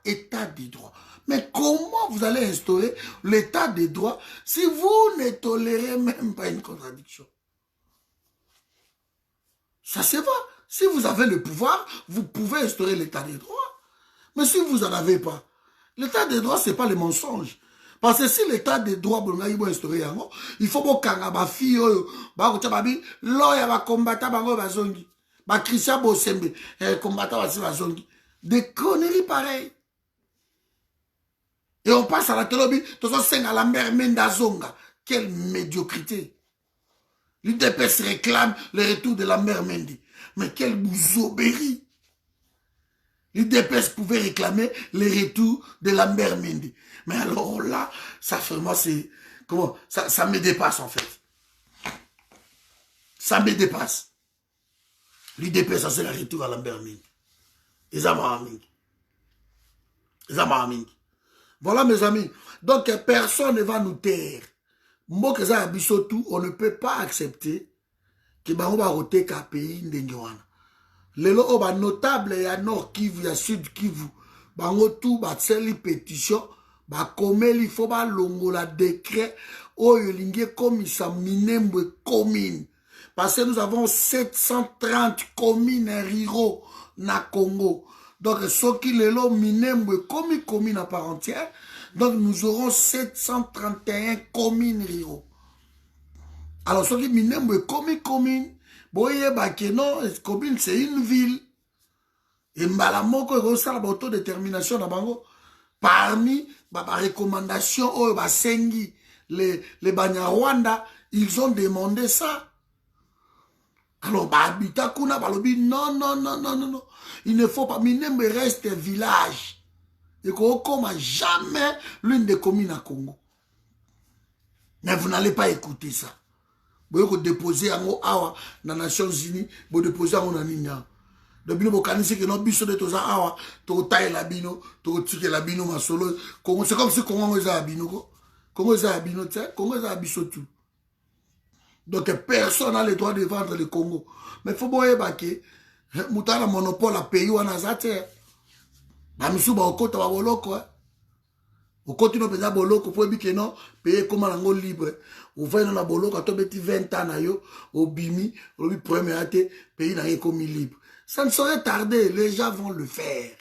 état de droit. Mais comment vous allez instaurer l'état de droit si vous ne tolérez même pas une contradiction? Ça se va. Si vous avez le pouvoir, vous pouvez instaurer l'état des droits. Mais si vous n'en avez pas, l'état des droits, ce n'est pas le mensonge. Parce que si l'état des droits, il faut que les filles, les combattants, les Christian Bosembe, les combattants, des conneries pareilles. Et on passe à la télé, à la mère Mendazonga. Quelle médiocrité. L'UDPS réclame le retour de la mère Mendy. Mais quelle bouzobérie. L'UDPS pouvait réclamer le retour de la mère Mendy. Mais alors là, ça vraiment c'est... Comment? Ça me dépasse en fait. Ça me dépasse. L'UDPS, c'est le retour à la mère Mendy. Et ça m'a amené. Voilà mes amis. Donc personne ne va nous taire. On ne peut pas accepter que on va voter qu'un pays n'engouane. Les lots notable ya Nord Kivu ya Sud Kivu. Bango tout ba tseli pétition ba komeli faut ba longola décret oyo lingue comme ça minembwe commune. Parce que nous avons 730 communes ruraux na Congo. Donc ce qui les lots minembwe comme commune à part entière. Donc, nous aurons 731 communes ruraux. Alors, ce qui est commune, non, commune, c'est une ville. Et Mbalamoko, il y a l'autodétermination parmi les recommandations, les Banyarwanda, ils ont demandé ça. Alors, non. Il ne faut pas. Minembe reste un village. Et qu'on n'a jamais l'une des communes à Congo. Mais vous n'allez pas écouter ça. Vous pouvez déposer en awa dans les Nations Unies, vous déposer en Nina. Donc, vous connaissez que notre biso de tous awa, tu taille la bino, tu tues la bino, ma solo. C'est comme si Congo est à bino. Congo est à bino, Congo est à biso tout. Donc, personne n'a le droit de vendre le Congo. Mais il faut voir que, Moutala monopole à pays ou en Azate. Bamisu ba okota ba boloko okoti no peza boloko po bi ke non payer comme lango libre ou va na boloko to beti 20 ans na yo obimi obi premier ate pays na comme libre. Ça ne saurait tarder, les gens vont le faire.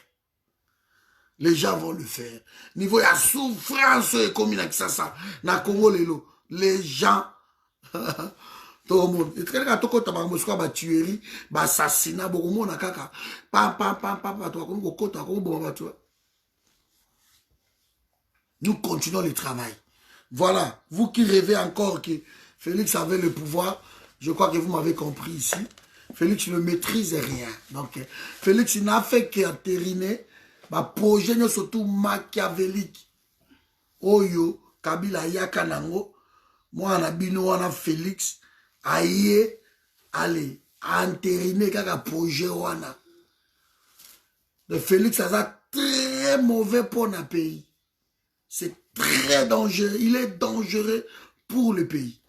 Les gens vont le faire. Niveau ya souffrance et comme na kisasa na Congo lelo, les gens tout le monde. Et très quand tu as mosquée ba tuerie, ba assassinat, beaucoup de monde kaka. Pam toi comme kokota comme bon tu vois. Nous continuons le travail. Voilà, vous qui rêvez encore que Félix avait le pouvoir, je crois que vous m'avez compris ici. Félix ne maîtrise rien. Donc Félix n'a fait qu'entériner ba projet surtout machiavélique. Oyo Kabila yaka nango, moi na bino wana Félix aïe, allez, entériner kaka projet wana. Le Félix a très mauvais pour notre pays. C'est très dangereux. Il est dangereux pour le pays.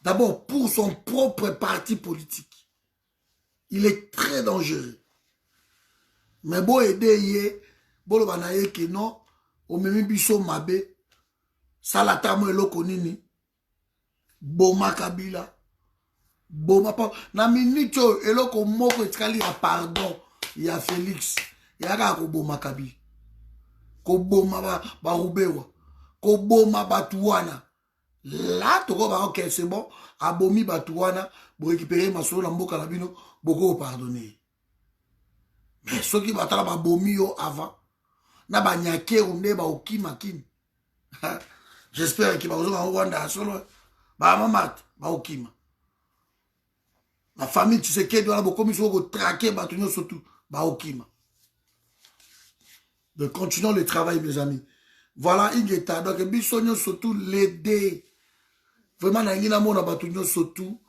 D'abord, pour son propre parti politique. Il est très dangereux. Mais bon, aider, bon, banaye que non, au même biso mabe, salatamo eloko nini. Boma Kabila. Boma pa. Na minute eloko moko etkali ya pardon. Ya Félix. Ya ko boma Kabila. Ko boma ba Rubewa. Ko boma Batuana. Là, tu vas ok, c'est bon. Abomi Batuana. Pour récupérer ma solo mboka na bino. Boko pardonner. Mais ceux qui battent ba bomi yo avant. Na ba nyake unde ba okima kin. J'espère qu'il va vous en Rwanda solo. Bah maman, bah okima. La famille tu sais qu'elle doit avoir comme il faut traquer bah tout surtout bah okima. Donc continuons le travail mes amis. Voilà ingeta donc bisogno surtout l'aider. Vraiment na ngina mona bah tout surtout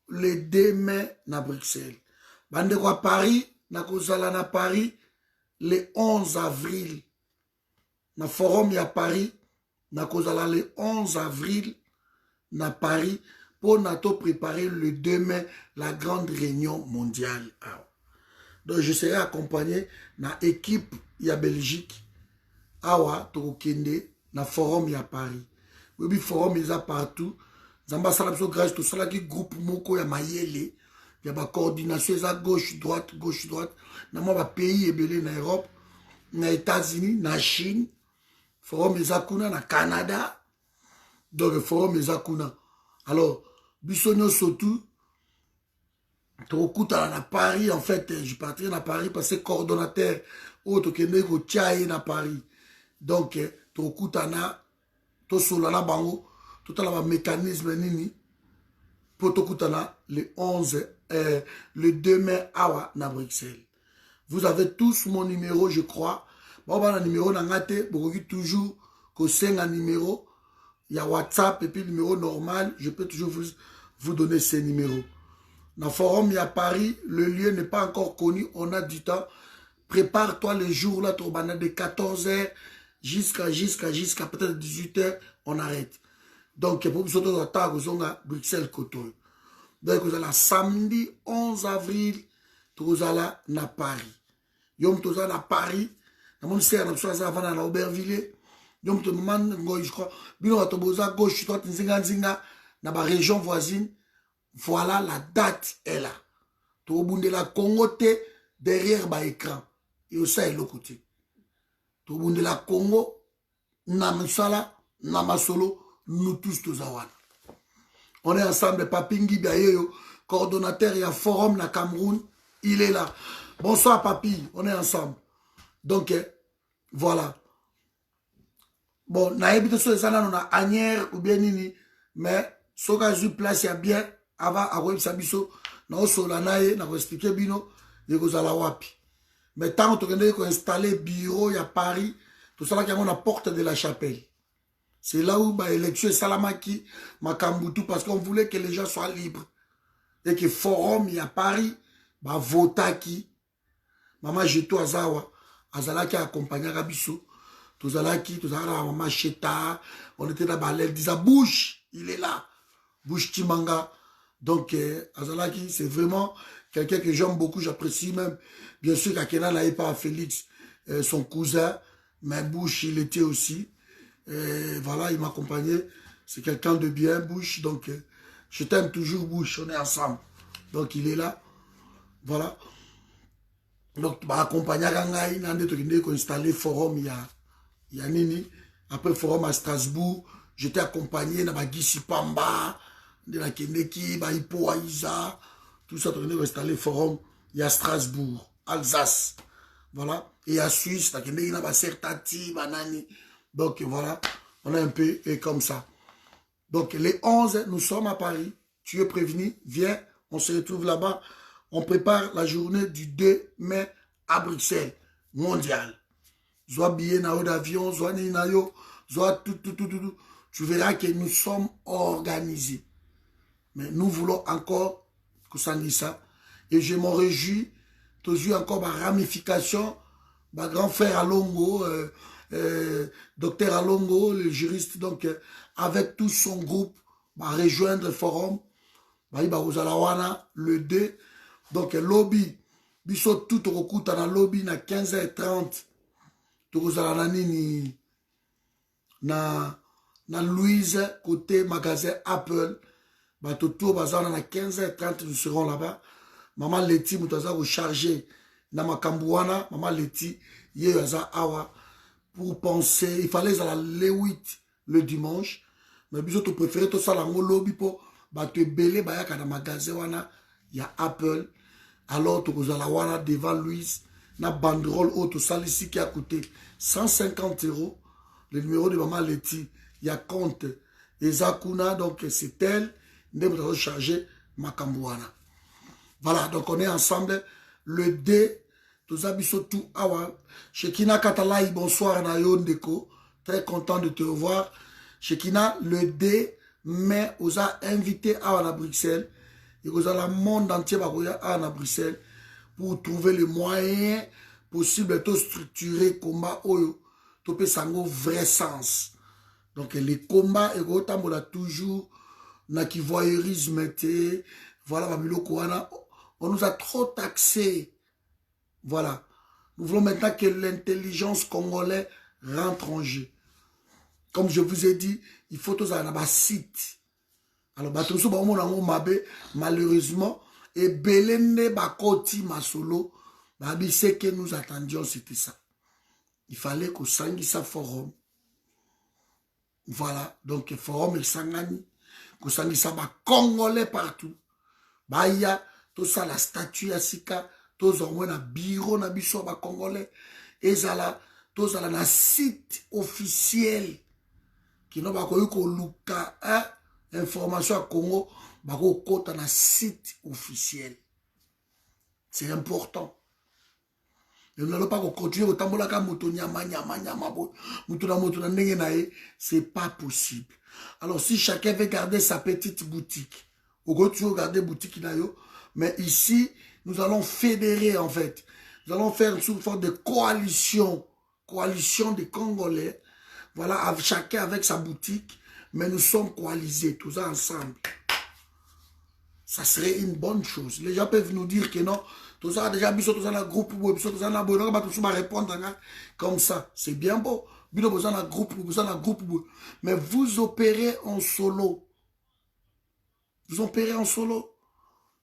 l'aider mais na Bruxelles. Bande quoi Paris na kozala na Paris le 11 avril. Na forum ya Paris na kozala le 11 avril. Na Paris pour NATO préparer le 2 mai la grande réunion mondiale. Donc je serai accompagné na équipe ya Belgique awa tokende na forum ya Paris. Oui forum is partout. Zamba sala biso grâce tout cela qui groupe moko ya mayele Il y a ma coordination, à gauche, droite. Dans mon pays est belé en Europe, aux États-Unis, en Chine, forum ezakuna na Canada. Donc le forum ezakuna. Alors, bisogno surtout, Tokutana à Paris, en fait, je partirai à Paris parce que coordonnateur, autre que Nego Tchaï à Paris. Donc, Tokutana, Tosolana Bango, tout à mécanisme nini, pour Tokutana, le 11, le 2 mai, à Bruxelles. Vous avez tous mon numéro, je crois. Bon, un numéro, vous toujours que c'est un numéro. Il y a WhatsApp et puis le numéro normal. Je peux toujours vous donner ces numéros. Dans le forum, il y a Paris. Le lieu n'est pas encore connu. On a du temps. Prépare-toi les jours là, de 14h jusqu'à peut-être 18h. On arrête. Donc, pour vous autres, vous à Bruxelles, Cotonou. Donc, vous allez samedi 11 avril, vous allez à Paris. Yom vous allez à Paris. Dans mon serre, vous allez à Aubervilliers. Yom te demande, je crois, bino atoboza gauche, toi, nzinga, dans la région voisine. Voilà, la date est là. Tu as la Congo derrière l'écran. Et aussi, est l'autre côté. Tu as la Congo, Namasala, Namasolo, nous tous, tous awana. On est ensemble, Papi Ngibiayo, coordonnateur, il y a forum na Cameroun, il est là. Bonsoir, Papi, on est ensemble. Donc, voilà. Bon, na habité sur les années, on a Agnières ou bien Nini, mais ce que j'ai place, il y a bien, avant, à Web Sabiso, na Osolanaye, na expliqué bino, il y a wapi. Mais tant que tu as installé bureau, il y a Paris, tout ça là, qui a la porte de la chapelle. C'est là où l'élection est Salamaki, Makambutu, parce qu'on voulait que les gens soient libres. Et que forum, il y a Paris, vota qui, Maman Jeto Azawa, Azalaki accompagné Rabiso, Tozalaki, Maman Cheta, on était là-bas, elle disait Bouche, il est là, Bouche Timanga. Donc, Azalaki, c'est vraiment quelqu'un que j'aime beaucoup, j'apprécie même. Bien sûr qu'Akena n'avait pas Félix, son cousin, mais Bouche, il était aussi. Voilà, il m'accompagnait. C'est quelqu'un de bien, Bouche. Donc, je t'aime toujours, Bouche. On est ensemble. Donc, il est là. Voilà. Donc, accompagné à Gangaï, on a installé forum, il y a Nini. Après, forum à Strasbourg. J'étais accompagné dans Gisi Pamba, de la Keneki, Ipo Aïza. Tout ça, on a installé forum. Il y a Strasbourg, Alsace. Voilà. Et à Suisse, il y a Sertati, Banani. Donc voilà, on est un peu comme ça. Donc les 11, nous sommes à Paris. Tu es prévenu, viens, on se retrouve là-bas. On prépare la journée du 2 mai à Bruxelles, mondial. Soit billet d'avion, soit ninayo, soit tout. Tu verras que nous sommes organisés. Mais nous voulons encore que ça dise ça. Et je m'en réjouis. Tu as encore ma ramification, ma grand frère Alongo, docteur Alongo, le juriste, donc avec tout son groupe, va rejoindre le forum. Le 2. Donc, lobby, biso tout au coup, dans le lobby, na 15h30. Tout na Louise, côté magasin Apple. Tout na 15h30, nous serons là-bas. Maman Leti, nous avons chargé. Na Makambouana, Maman Leti, yeyaza awa. Pour penser, il fallait aller les 8 le dimanche. Mais bisous, tu préfères tout ça, le lobby pour te belé, dans le magasin, il y a Apple. Alors, tu vas devant Louise, na banderole, tout ça ici qui a coûté 150 €. Le numéro de Maman Leti, il y a compte. Et Zakuna, donc c'est elle, nous avons chargé Makambouana. Voilà, donc on est ensemble. Le D. Tout awa. Shekina Katalai, bonsoir Nayon Deko. Très content de te revoir. Shekina, le 2 mai, vous a invité à Bruxelles. Et vous avez le monde entier à Bruxelles pour trouver les moyens possibles de structurer le combat Oyo. Topé sango vrai sens. Donc les combats, et on a toujours qui voyeurisme. Voilà, on nous a trop taxé. Voilà. Nous voulons maintenant que l'intelligence congolaise rentre en jeu. Comme je vous ai dit, il faut tous avoir un site. Alors, malheureusement, Et Belende Bakoti Masolo, Babi, ce que nous attendions, c'était ça. Il fallait qu'on s'anguisse à forum. Voilà, donc forum et sangani, qu'on s'anguisse à Congolais partout. Baya, tout ça, la statue à Sika, tout ça, on a bureau, na biso, ba Congolais. Et ça là, tout ça, na site officiel. Qui n'a pas connu qu'on luka, information à Congo, bako kota na site officiel. C'est important. Et nous n'allons pas continuer au tambola ka moto nyama c'est pas possible. Alors si chacun veut garder sa petite boutique, au go tu garder boutique d'ailleurs, mais ici nous allons fédérer en fait. Nous allons faire une sorte de coalition des Congolais. Voilà, chacun avec sa boutique, mais nous sommes coalisés, tous ensemble. Ça serait une bonne chose. Les gens peuvent nous dire que non, tout ça, déjà, tous dans le groupe, tout ça, on va répondre comme ça. C'est bien beau. Vous dans le groupe, mais vous opérez en solo. Vous opérez en solo.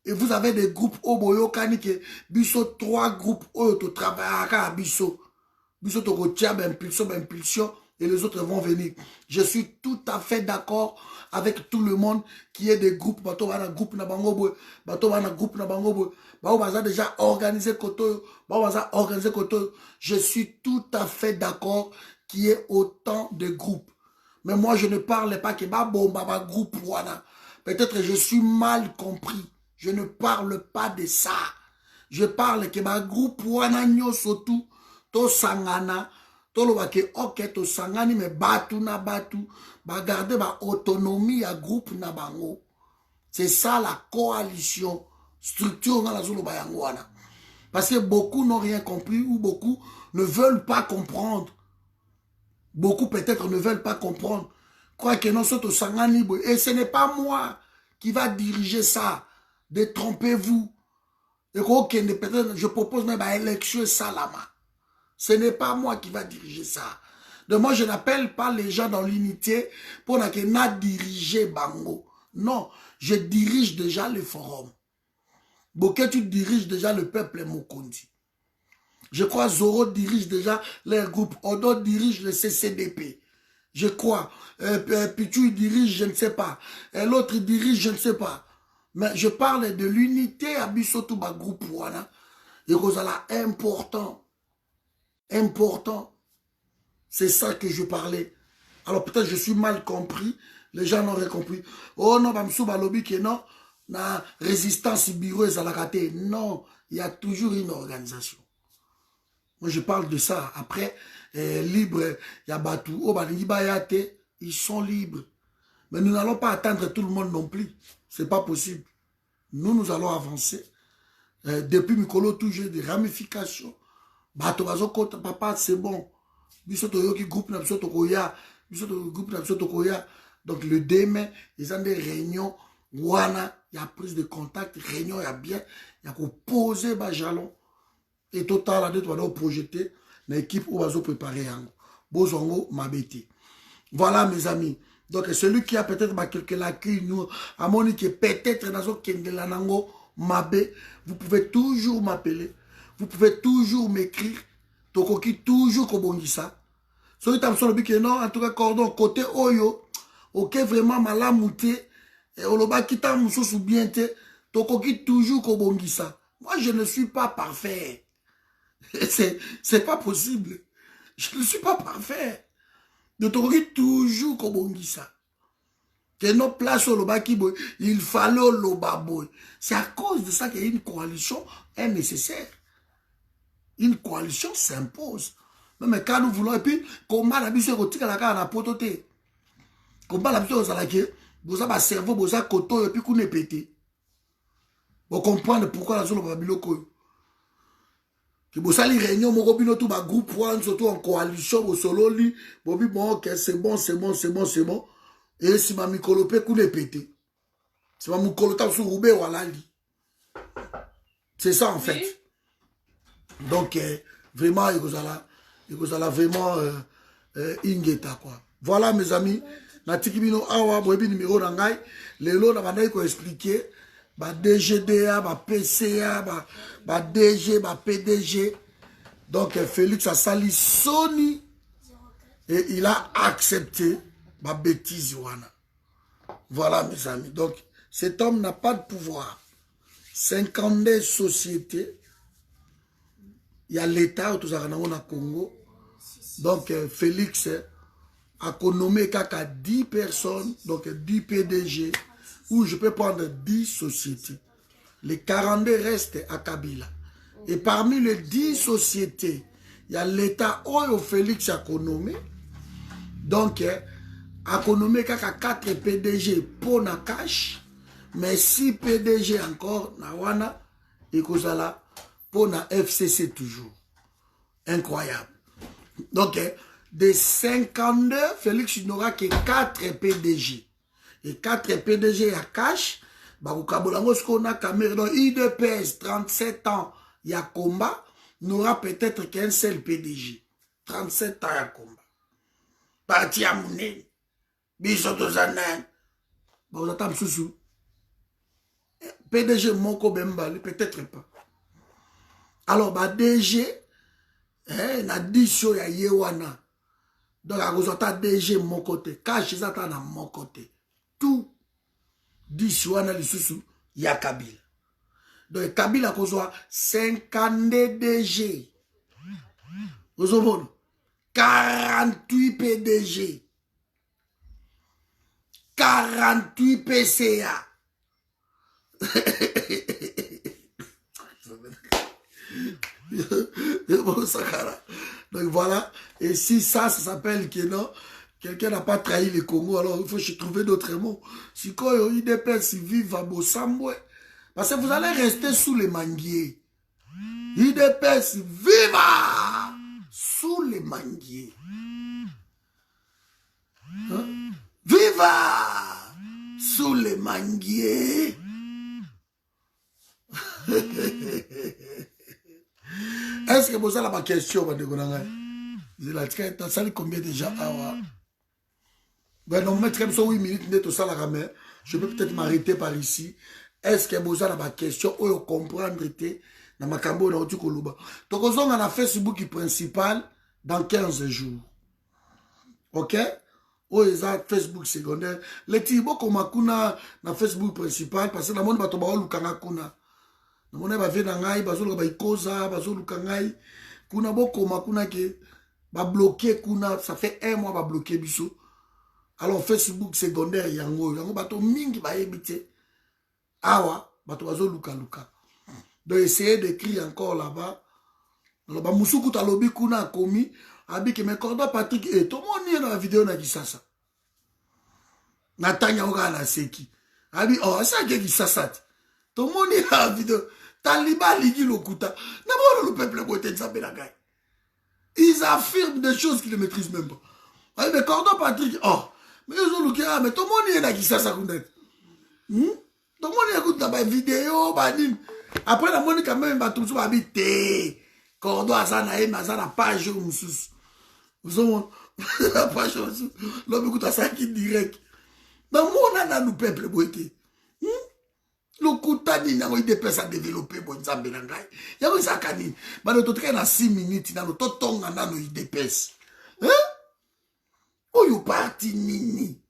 Et vous avez des groupes Oboyo Kanike, biso 3 groupes Oyo travaillent à biso. Biso to impulsion. Et les autres vont venir. Je suis tout à fait d'accord avec tout le monde qui est des groupes. Bato wana groupe na bango, bato wana groupe na bango, bato baza déjà organisé koto, bato baza organisé koto. Je suis tout à fait d'accord qu'il y ait autant de groupes. Mais moi je ne parle pas que ba groupe wana. Peut-être je suis mal compris. Je ne parle pas de ça. Je parle que ba groupe wana nyosotu to sangana. Ok, to sangani me batu na batu, ba garder ba autonomie à groupe na bango. C'est ça la coalition, structure dans la zone bayangwana. Parce que beaucoup n'ont rien compris ou beaucoup ne veulent pas comprendre. Beaucoup peut-être ne veulent pas comprendre. Croient que non, c'est au sangani. Et ce n'est pas moi qui va diriger ça. Détrompez-vous. Et peut-être je propose même à élection Salama. Ce n'est pas moi qui va diriger ça. Donc moi, je n'appelle pas les gens dans l'unité pour qu'ils diriger Bango. Non, je dirige déjà le forum. Bokeh, tu diriges déjà le peuple Mokondi. Je crois Zoro dirige déjà leur groupe. Odo dirige le CCDP. Je crois. Pichu dirige, je ne sais pas. L'autre dirige, je ne sais pas. Mais je parle de l'unité à Bissotouba groupe. Et c'est important. Important. C'est ça que je parlais. Alors peut-être je suis mal compris. Les gens n'auraient compris. Oh non, Bamsou Balobi qui non, na résistance bureau et salakaté. Non, il y a toujours une organisation. Moi je parle de ça. Après, libre, il y a Batou, oh Bayate, ils sont libres. Mais nous n'allons pas attendre tout le monde non plus. C'est pas possible. Nous allons avancer. Depuis Mikolo, toujours des ramifications. Bato bazo kota papa c'est bon. Biso to yoki groupe na biso to koya, biso to groupe na biso to koya. Donc le demain, ils ont des réunions wana, il y a prise de contact, réunion il y a bien, il y a qu'on poser ba jalon et total la deux doit projeter l'équipe où bazo préparer yango. Bozongo mabete. Voilà mes amis. Donc celui qui a peut-être quelques lacunes nous à monique peut-être nazo kendela nango mabe, vous pouvez toujours m'appeler. Vous pouvez toujours m'écrire. Tokoki toujours kobongisa. So tu as le non, en tout cas, cordon, côté Oyo, ok, vraiment malamouté, et Oloba kita moussou bien te, Tokoki toujours kobongisa. Moi, je ne suis pas parfait. C'est pas possible. Je ne suis pas parfait. De Tokoki toujours kobongisa. Que nos places au Loba Kiboy, il fallait au Loba Boy. C'est à cause de ça qu'une coalition est nécessaire. Une coalition s'impose. Mais quand nous voulons, et puis, comment la mission est la carte à pototé. Comment la mission est vous avez un cerveau, vous avez un coteau, et puis qu'on est pété. Vous comprenez pourquoi la zone va biloko. Que vous avez une réunion, vous avez tout un groupe, surtout en coalition, vous solo li, vous avez bon, ok, c'est bon. Et si ma micolope, qu'on est pété. C'est ma micolope sur Roubaix ou à la li. C'est ça en fait. Donc, vraiment, il vous a vraiment ingeta quoi. Voilà mes amis. Natikibino awa boebi numéro nangai. Lelo na bandai ko expliquer ba DGDA, ba PCA, ba DG, ba PDG. Donc Félix a sali Sony et il a accepté ma bêtise. Voilà mes amis. Donc cet homme n'a pas de pouvoir. 52 sociétés. Il y a l'État au Congo. Donc Félix a nommé 10 personnes, donc 10 PDG, où je peux prendre 10 sociétés. Les 42 restent à Kabila. Et parmi les 10 sociétés, il y a l'État où Félix a nommé. Donc, a nommé 4 PDG pour na cash, mais 6 PDG encore, na wana, et kozala, pour na FCC toujours. Incroyable. Donc, de 52, Félix n'aura que 4 PDG. Et 4 PDG à cash, on a Cameroun, IDPS, 37 ans, il y a combat, n'aura peut-être qu'un seul PDG. 37 ans, il y a combat. Parti à Mouné, Bissoto Zanen, vous attendez sous PDG Moko Bembali, peut-être pas. Alors, DG, na disho ya Yewana. Donc, à cause de DG mon côté, cash, ça à mon côté. Tout, disho wana lisusu, ya Kabila. Donc, Kabila, à cause de 50 DG. Vous avez 48 PDG. 48 PCA. Donc voilà, et si ça s'appelle que non, quelqu'un n'a pas trahi le Congo, alors il faut trouver d'autres mots. Si quand il dépense, vive à Bossamboué, parce que vous allez rester sous les manguiers. Il dépense, viva sous les manguiers. Hein? Viva sous les manguiers. Est-ce que vous avez ma question, ça fait combien déjà? Ben non, mettre comme ça 8 minutes, je peux peut-être m'arrêter par ici. Est-ce que vous avez ma question ou comprendre dans ma cambo dans le Koluba? Donc, on a Facebook principal dans 15 jours. Ok? Ou ils ont Facebook secondaire. Les tibos comme kuna na Facebook principal parce que la monde va tomber au lukanga kuna. Na monde va venir ngai bazolo ba ikoza bazolo kangai kuna boko makuna ke ba bloquer kuna ça fait 1 mois ba bloquer biso. Alors Facebook secondaire yango bato mingi ba yebite. Awa bato bazolo luka. Donc essayer d'écrire encore là-bas. Alors ba musuku talobi kuna komi Abiki me Cordo Patrick et tout le monde est dans la vidéo na Kisasa. Natanya oga na seki. Abi oh ça que Kisasa. Tout le monde est dans la vidéo. Taliban ligi lokuta. N'abord le peuple côté de Zabela Gaï. Ils affirment des choses qu'ils ne maîtrisent même pas. Abi me Cordo Patrick oh mais ils ont look mais tout le monde est dans Kisasa kundet. Tout le monde écoute dans la vidéo banim. Après la monnaie quand même ba tout ça habité. Cordo azana et mazana page musus. Vous avez la page musus. L'homme écoute ça qui direct. Dans mon âne nous peuple boité. Le koutani n'a pas de personnes à développer pour Nzambe nangai. Il y a ça kanine. Mais le total na 6 minutes na le toton na no idepes. Hein? Oh you parti nini.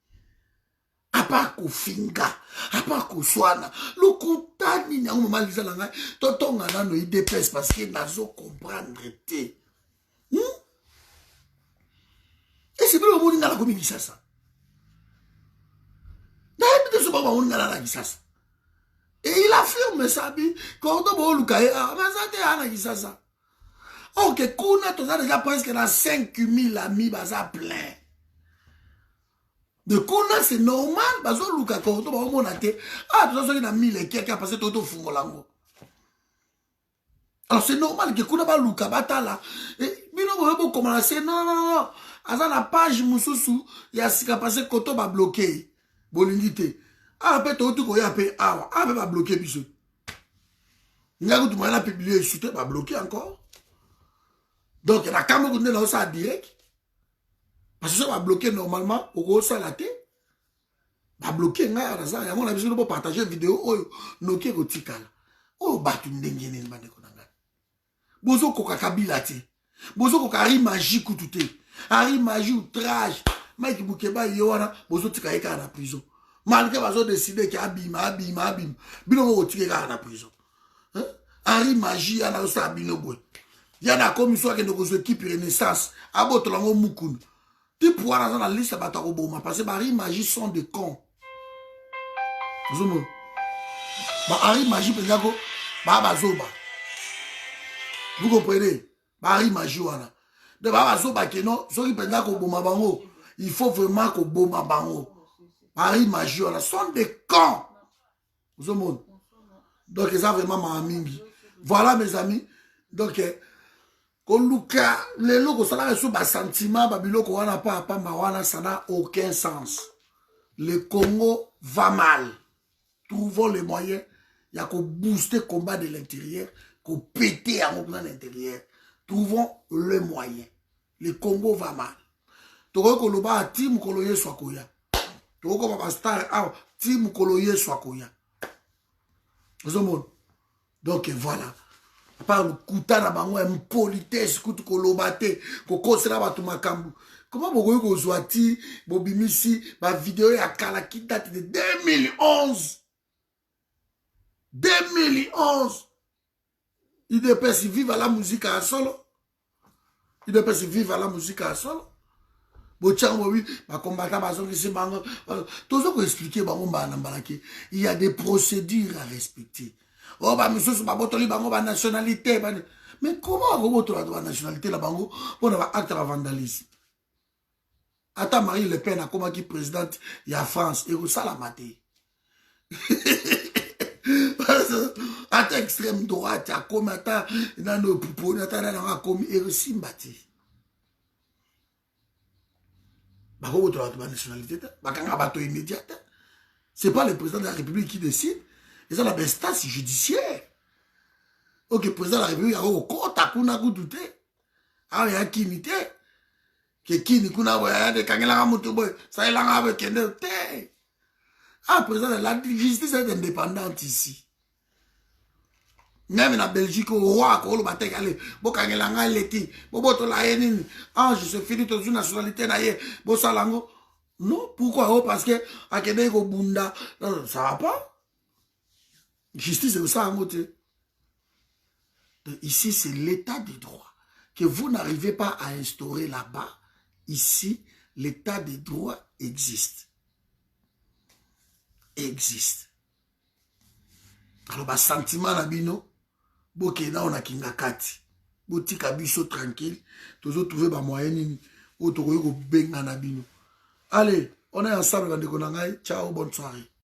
À part ko finga, à part ko swana. Le koutani n'a pas maliza nangai. Toton na no idepes parce que nazo comprendre te. Et c'est pas le monde dans la commune ça. Et il affirme ça, Cordo Bolukaye, mais ça t'est à Kisasa. Ok, Kuna, tu as déjà presque 5000 amis, baza plein. De Kuna, c'est normal, bazo Luka Cordo, Bamonate. Ah, tu as dit 1000 et quelqu'un a passé tout au Fungolango. Alors c'est normal que Kuna ba Luka Batala. Et Bino Bobo commencer, non. Aza la page Moussousou, il y a ce qui a passé, Koto ba bloqué. Bolingité. Ah, peut-être tout qu'on y a payé. Ah, va bloquer, bisous. Il y a tout le monde a publié, il va bloquer encore. Donc, la caméra qu'on est là, ça direct. Parce que ça va bloquer normalement, au gros, ça la tête. ba bloquer nga raza ya mona biso pour partager vidéo oyo noki ko tikala oyo batu ndenge nini bande ko nanga bozo ko kakabila te bozo ko kari magie kutu te ari magie outrage Mike Boukeba yona bozo tika eka na prison malgré bazo décider ki abima bino ko tika eka na prison ari magie ana sa bino boy yana commission ke ndoko zo équipe renaissance aboto lango mukunu ti pouvoir dans la liste bato ko boma parce que ari magie sont des cons. Zomo. Ba ari magie pendako ba bazoba. Vous comprenez? Ba ari magie wana. De ba bazoba ke non, soki pendako boma bango, il faut vraiment ko boma bango. Ba ari magie wana sont des cons. Zomo. Donc ça vraiment ma mingi. Voilà mes amis. Donc koluka les loko sala sous ba sentiment ba biloko wana pa wana ça n'a aucun sens. Le Congo va mal. Trouvons les moyens, il y a qu'au booster le combat de l'intérieur, qu'au péter à l'intérieur. Trouvons le moyen. Le Congo va mal. Toko koloba team koloye swakoya. Toko papa star team koloye swakoya. Donc voilà. À part le kuta na bango impolitesse kutu kolobate kokosela batu makambu. Comment vous pouvez zoati bobimisi ma vidéo ya kala qui date de 2011. 2011. Il devait se vivre à la musique à solo. Il devait se vivre à la musique à solo. Il y a des procédures à respecter. Oh, bah, monsieur, c'est ma nationalité. Mais comment vous avez la nationalité là bango pour avoir acte de vandalisme? Attends, Marine Le Pen a comment qui présidente il y a France et ça la maté. Attends, extrême droite, il y a comme attends, dans nos poupons, attends, comme et Simbati. C'est pas le président de la République qui décide, c'est la instance judiciaire. Ok, le président de la République a au compte à kuna douté. Ah, il y a qui n'était. Qui n'y kuna voyage de Kangela Motoboy, ça est là avec un té. Ah, président de la justice est indépendante ici. Même en Belgique, au roi, quand on va aller, bon, quand il a l'été, bon, la haine, ah, je suis fini dans une nationalité d'ailleurs, bon, ça lango. Non, pourquoi? Oh, parce que, à Québec, au Bunda, non, ça va pas. Justice, c'est ça, en côté. Ici, c'est l'état de droit. Que vous n'arrivez pas à instaurer là-bas, ici, l'état de droit existe. Existe. Alors, bah, sentiment, nabino, Bokena on a kinga kati. Botika biso tranquille. Toujours trouver ba moyen ou to ko benga na bino. Allez, on est ensemble quand on a ciao, bonne soirée.